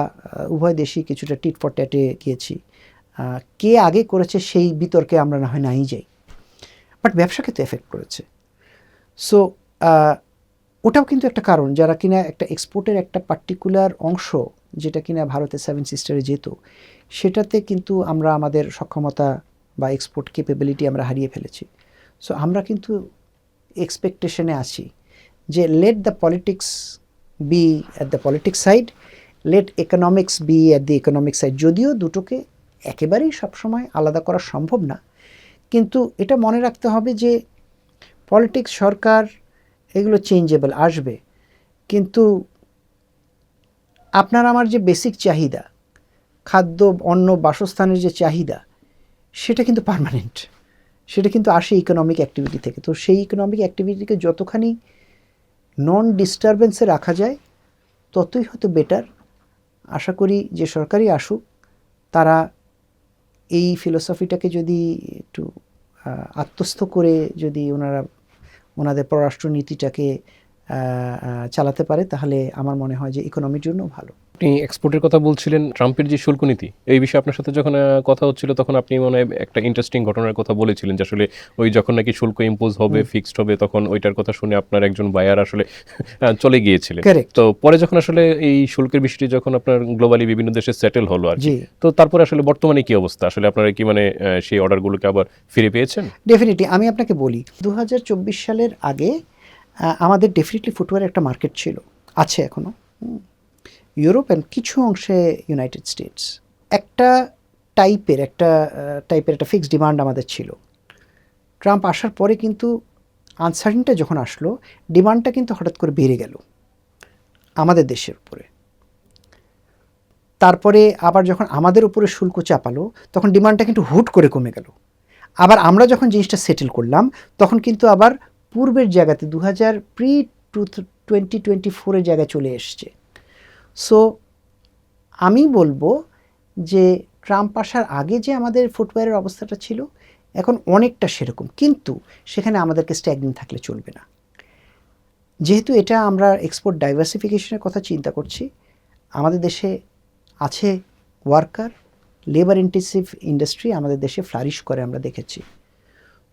উভয় দেশই কিছুটা টিট ফর ট্যাটে গিয়েছি। কে আগে করেছে সেই বিতর্কে আমরা না হয় নাই যাই, বাট ব্যবসাকে তো এফেক্ট করেছে। সো ওটাও কিন্তু একটা কারণ, যারা কিনা একটা এক্সপোর্টের একটা পার্টিকুলার অংশ যেটা কিনা ভারতের সেভেন সিস্টারে যেত, সেটাতে কিন্তু আমরা আমাদের সক্ষমতা বা এক্সপোর্ট ক্যাপাবিলিটি আমরা হারিয়ে ফেলেছি। সো আমরা কিন্তু এক্সপেকটেশনে আছি যে let the politics be at the politics side, let economics be at the economic side. যদিও দুটোকে একেবারেই সবসময় আলাদা করা সম্ভব না, কিন্তু এটা মনে রাখতে হবে যে পলিটিক্স, সরকার, এগুলো চেঞ্জেবল, আসবে, কিন্তু আপনার আমার যে বেসিক চাহিদা, খাদ্য, অন্ন, বাসস্থানের যে চাহিদা, সেটা কিন্তু পার্মানেন্ট, সেটা কিন্তু আসে ইকোনমিক অ্যাক্টিভিটি থেকে। তো সেই ইকোনমিক অ্যাক্টিভিটিকে যতখানি নন ডিস্টারবেন্সে রাখা যায় ততই হয়তো বেটার। আশা করি যে সরকারই আসুক, তারা এই ফিলোসফিটাকে যদি একটু আত্মস্থ করে যদি ওনাদের পররাষ্ট্রনীতিটাকে চালাতে পারে, তাহলে আমার মনে হয় যে ইকোনমির জন্য ভালো। আপনি এক্সপোর্টের কথা বলছিলেন, ট্রাম্পের যে শুল্ক নীতি, এই বিষয়ে আপনার সাথে যখন কথা হচ্ছিল তখন আপনি মনে হয় একটা ইন্টারেস্টিং ঘটনার কথা বলেছিলেন যে আসলে ওই যখন নাকি শুল্ক ইম্পোজ হবে, ফিক্সড হবে, তখন ওইটার কথা শুনে আপনার একজন বায়ার আসলে চলে গিয়েছিলেন। Correct. তো পরে যখন আসলে এই শুল্কের বিষয়টি যখন আপনার গ্লোবালি বিভিন্ন দেশে সেটেল হলো আর কি, তো তারপরে আসলে বর্তমানে কি অবস্থা, আসলে আপনারা কি মানে সেই অর্ডারগুলোকে আবার ফিরে পেয়েছেন? ডেফিনেটলি আমি আপনাকে বলি, 2024 সালের আগে আমাদের ডেফিনেটলি ফুটওয়্যার একটা মার্কেট ছিল, আছে এখনও, ইউরোপ অ্যান্ড কিছু অংশে ইউনাইটেড স্টেটস। একটা টাইপের একটা ফিক্সড ডিমান্ড আমাদের ছিল। ট্রাম্প আসার পরে কিন্তু আনসার্টেনটা যখন আসলো, ডিমান্ডটা কিন্তু হঠাৎ করে বেড়ে গেল আমাদের দেশের উপরে। তারপরে আবার যখন আমাদের উপরে শুল্ক চাপালো, তখন ডিমান্ডটা কিন্তু হুট করে কমে গেল। আবার আমরা যখন জিনিসটা সেটেল করলাম, তখন কিন্তু আবার পূর্বের জায়গাতে 2024 জায়গায় চলে এসছে। সো আমি বলবো যে ট্রাম্প আসার আগে যে আমাদের ফুটওয়্যারের অবস্থাটা ছিল, এখন অনেকটা সেরকম, কিন্তু সেখানে আমাদেরকে স্ট্যাগনেন্ট থাকলে চলবে না। যেহেতু এটা আমরা এক্সপোর্ট ডাইভার্সিফিকেশনের কথা চিন্তা করছি, আমাদের দেশে আছে ওয়ার্কার, লেবার ইন্টেন্সিভ ইন্ডাস্ট্রি আমাদের দেশে ফ্লারিশ করে আমরা দেখেছি।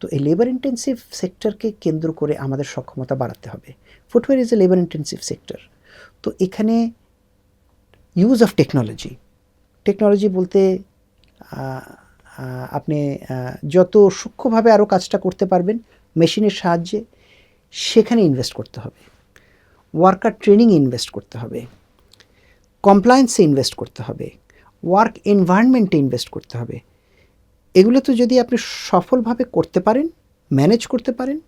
তো এই লেবার ইন্টেন্সিভ সেক্টরকে কেন্দ্র করে আমাদের সক্ষমতা বাড়াতে হবে। Footwear is a labour intensive sector. তো এখানে ইউজ অফ টেকনোলজি বলতে আপনি যত সূক্ষ্মভাবে আরও কাজটা করতে পারবেন মেশিনের সাহায্যে, সেখানে ইনভেস্ট করতে হবে। ওয়ার্কার ট্রেনিংয়ে ইনভেস্ট করতে হবে, কমপ্লায়েন্সে ইনভেস্ট করতে হবে, ওয়ার্ক এনভায়রনমেন্টে ইনভেস্ট করতে হবে। এগুলো তো যদি আপনি সফলভাবে করতে পারেন, ম্যানেজ করতে পারেন,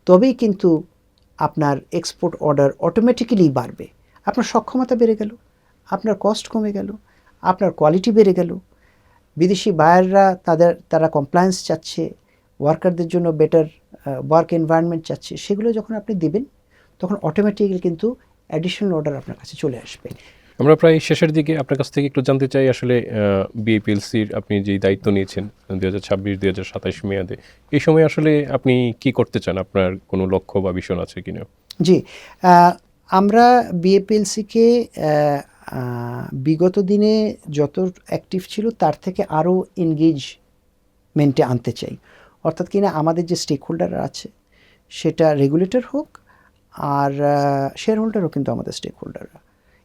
তবেই কিন্তু আপনার এক্সপোর্ট অর্ডার অটোমেটিক্যালি বাড়বে। আপনার সক্ষমতা বেড়ে গেল, আপনার কস্ট কমে গেল, আপনার কোয়ালিটি বেড়ে গেল। বিদেশি বায়াররা তারা কমপ্লায়েন্স চাচ্ছে, ওয়ার্কারদের জন্য বেটার ওয়ার্ক এনভায়রনমেন্ট চাচ্ছে, সেগুলো যখন আপনি দেবেন, তখন অটোমেটিক্যালি কিন্তু অ্যাডিশনাল অর্ডার আপনার কাছে চলে আসবে। আমরা প্রায় শেষের দিকে আপনার কাছ থেকে একটু জানতে চাই, আসলে বিএপিএলসির আপনি যেই দায়িত্ব নিয়েছেন 2026-2027 মেয়াদে, এই সময় আসলে আপনি কি করতে চান? আপনার কোনো লক্ষ্য বা ভিশন আছে কিনা? জি, আমরা বিএপিএলসিকে বিগত দিনে যত অ্যাক্টিভ ছিল তার থেকে আরও এনগেজমেন্টে আনতে চাই। অর্থাৎ কিনা আমাদের যে স্টেক হোল্ডাররা আছে, সেটা রেগুলেটর হোক আর শেয়ার হোল্ডারও কিন্তু আমাদের স্টেক হোল্ডাররা,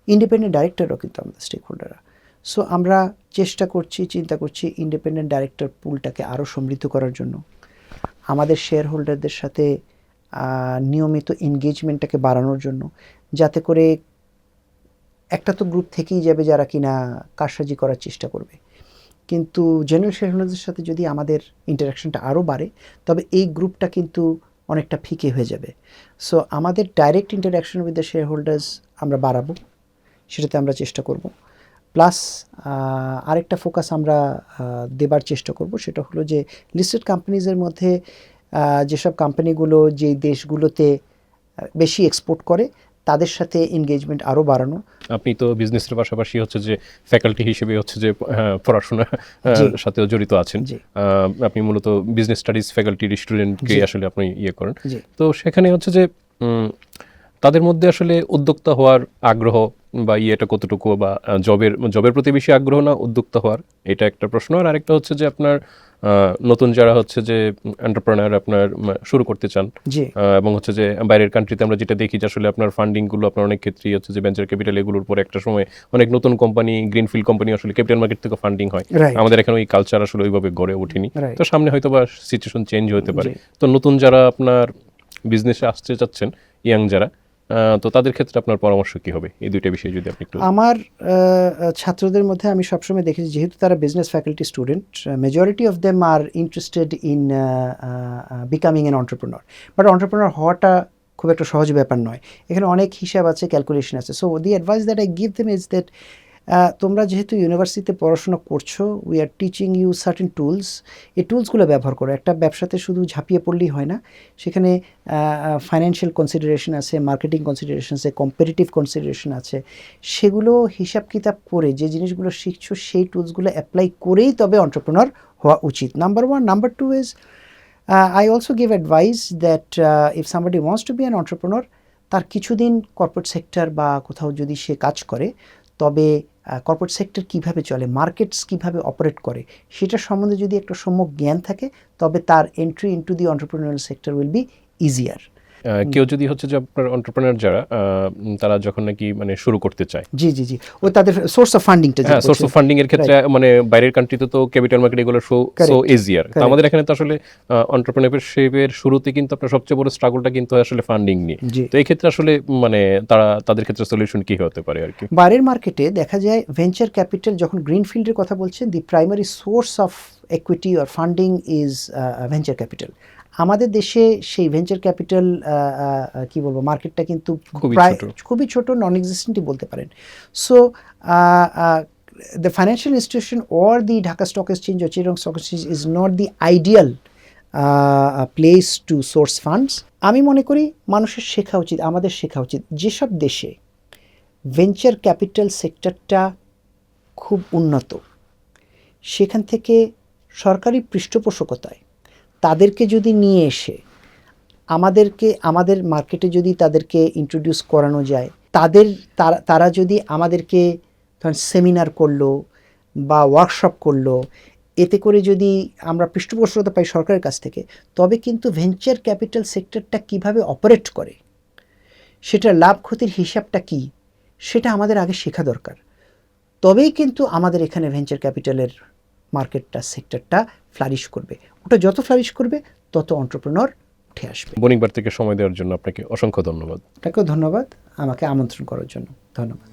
ইন্ডিপেন্ডেন্ট ডাইরেক্টরও কিন্তু আমাদের স্টেক হোল্ডাররা। সো আমরা চিন্তা করছি ইন্ডিপেন্ডেন্ট ডাইরেক্টর পুলটাকে আরও সমৃদ্ধ করার জন্য, আমাদের শেয়ার হোল্ডারদের সাথে নিয়মিত এনগেজমেন্টটাকে বাড়ানোর জন্য, যাতে করে একটা তো গ্রুপ থেকেই যাবে যারা কিনা কারসাজি করার চেষ্টা করবে, কিন্তু জেনারেল শেয়ার হোল্ডারদের সাথে যদি আমাদের ইন্টারাকশনটা আরও বাড়ে তবে এই গ্রুপটা কিন্তু অনেকটা ফিকে হয়ে যাবে। সো আমাদের direct interaction with the share holders আমরা বাড়াবো, সেটাতে আমরা চেষ্টা করব। প্লাস আরেকটা ফোকাস আমরা দেবার চেষ্টা করব, সেটা হলো যে লিস্টেড কোম্পানিজের মধ্যে যেসব কোম্পানিগুলো যেই দেশগুলোতে বেশি এক্সপোর্ট করে তাদের সাথে এনগেজমেন্ট আরও বাড়ানো। আপনি তো বিজনেসের পাশাপাশি হচ্ছে যে ফ্যাকাল্টি হিসেবে হচ্ছে যে পড়াশোনা সাথেও জড়িত আছেন। আপনি মূলত বিজনেস স্টাডিজ ফ্যাকাল্টির স্টুডেন্টকে আসলে আপনি ইয়ে করেন। তো সেখানে হচ্ছে যে তাদের মধ্যে আসলে উদ্যোক্তা হওয়ার আগ্রহ বা ইয়েটা কতটুকু, বা জবের প্রতি বেশি আগ্রহ না উদ্যোক্তা হওয়ার, এটা একটা প্রশ্ন। আর আরেকটা হচ্ছে যে আপনার নতুন যারা হচ্ছে যে এন্টারপ্রেনার আপনার শুরু করতে চান, এবং হচ্ছে যে বাইরের কান্ট্রিতে আমরা যেটা দেখি যে আসলে আপনার ফান্ডিংগুলো আপনার অনেক ক্ষেত্রেই হচ্ছে যে ভেঞ্চার ক্যাপিটাল এগুলোর উপর একটা সময় অনেক নতুন কোম্পানি, গ্রিনফিল্ড কোম্পানি আসলে ক্যাপিটাল মার্কেট থেকে ফান্ডিং হয়। আমাদের এখানে ওই কালচার আসলে ওইভাবে গড়ে ওঠেনি। তো সামনে হয়তো বা সিচুয়েশন চেঞ্জ হতে পারে। তো নতুন যারা আপনার বিজনেসে আসতে চাচ্ছেন, ইয়াং যারা, তো তাদের ক্ষেত্রে আপনার পরামর্শ কি হবে এই দুইটা বিষয়ে যদি আপনি একটু। আমার ছাত্রদের মধ্যে আমি সবসময় দেখেছি যেহেতু তারা business faculty student, majority of them are interested in becoming an entrepreneur, but entrepreneur হওয়াটা খুব একটা সহজ ব্যাপার নয়, এখানে অনেক হিসাব আছে, ক্যালকুলেশন আছে। So the advice that I give them is that তোমরা যেহেতু ইউনিভার্সিটিতে পড়াশোনা করছো, we are teaching you certain tools, এই টুলসগুলো ব্যবহার করো। একটা ব্যবসাতে শুধু ঝাঁপিয়ে পড়লেই হয় না, সেখানে ফাইন্যান্সিয়াল কনসিডারেশন আছে, মার্কেটিং কনসিডারেশন আছে, কম্পিটিটিভ কনসিডারেশন আছে, সেগুলো হিসাব কিতাব করে যে জিনিসগুলো শিখছো সেই টুলসগুলো অ্যাপ্লাই করেই তবে এন্টারপ্রেনার হওয়া উচিত, number one. Number two is I also give advice that if somebody wants to be an entrepreneur, তার কিছুদিন কর্পোরেট সেক্টর বা কোথাও যদি সে কাজ করে, তবে কর্পোরেট সেক্টর কীভাবে চলে, মার্কেটস কীভাবে অপারেট করে, সেটা সম্বন্ধে যদি একটা সম্যক জ্ঞান থাকে, তবে তার entry into the entrepreneurial sector will be easier. কেউ যদি হচ্ছে যে আপনার এন্টারপ্রেনার যারা তারা যখন নাকি মানে শুরু করতে চায়, জি জি জি, ও তাদের সোর্স অফ ফান্ডিংটা, হ্যাঁ, সোর্স অফ ফান্ডিং এর ক্ষেত্রে মানে বাইরের কান্ট্রিতে তো ক্যাপিটাল মার্কেট এগুলো সো ইজিয়ার, তো আমাদের এখানে তো আসলে এন্টারপ্রেনারশিপের শুরুতে কিন্তু আপনার সবচেয়ে বড় স্ট্রাগলটা কিন্তু আসলে ফান্ডিং নিয়ে। তো এই ক্ষেত্রে আসলে মানে তাদের ক্ষেত্রে সলিউশন কি হতে পারে আর কি? বাইরের মার্কেটে দেখা যায় ভেঞ্চার ক্যাপিটাল, যখন গ্রিনফিল্ডের কথা বলছেন, the primary source of equity or funding is venture capital. আমাদের দেশে সেই ভেঞ্চার ক্যাপিটাল কি বলবো মার্কেটটা কিন্তু খুবই ছোট, নন এক্সিস্টেন্টই বলতে পারেন। So the financial institution or the Dhaka Stock Exchange or Chittagong Stock Exchange is not the ideal place to source funds. আমি মনে করি মানুষের শেখা উচিত, আমাদের শেখা উচিত, যেসব দেশে ভেঞ্চার ক্যাপিটাল সেক্টরটা খুব উন্নত, সেখান থেকে সরকারি পৃষ্ঠপোষকতায় তাদেরকে যদি নিয়ে এসে আমাদের মার্কেটে যদি তাদেরকে ইন্ট্রোডিউস করানো যায়, তারা যদি আমাদেরকে ধরেন সেমিনার করলো বা ওয়ার্কশপ করলো, এতে করে যদি আমরা পৃষ্ঠপোষকতা পাই সরকারের কাছ থেকে, তবে কিন্তু ভেঞ্চার ক্যাপিটাল সেক্টরটা কিভাবে অপারেট করে, সেটার লাভ ক্ষতির হিসাবটা কি, সেটা আমাদের আগে শেখা দরকার। তবেই কিন্তু আমাদের এখানে ভেঞ্চার ক্যাপিটালের মার্কেটটা, সেক্টরটা ফ্লারিশ করবে। ওটা যত ফ্লারিশ করবে তত এন্টারপ্রেনার উঠে আসবে। বণিকবার্তাকে সময় দেওয়ার জন্য আপনাকে অসংখ্য ধন্যবাদ। আপনাকেও ধন্যবাদ আমাকে আমন্ত্রণ করার জন্য। ধন্যবাদ।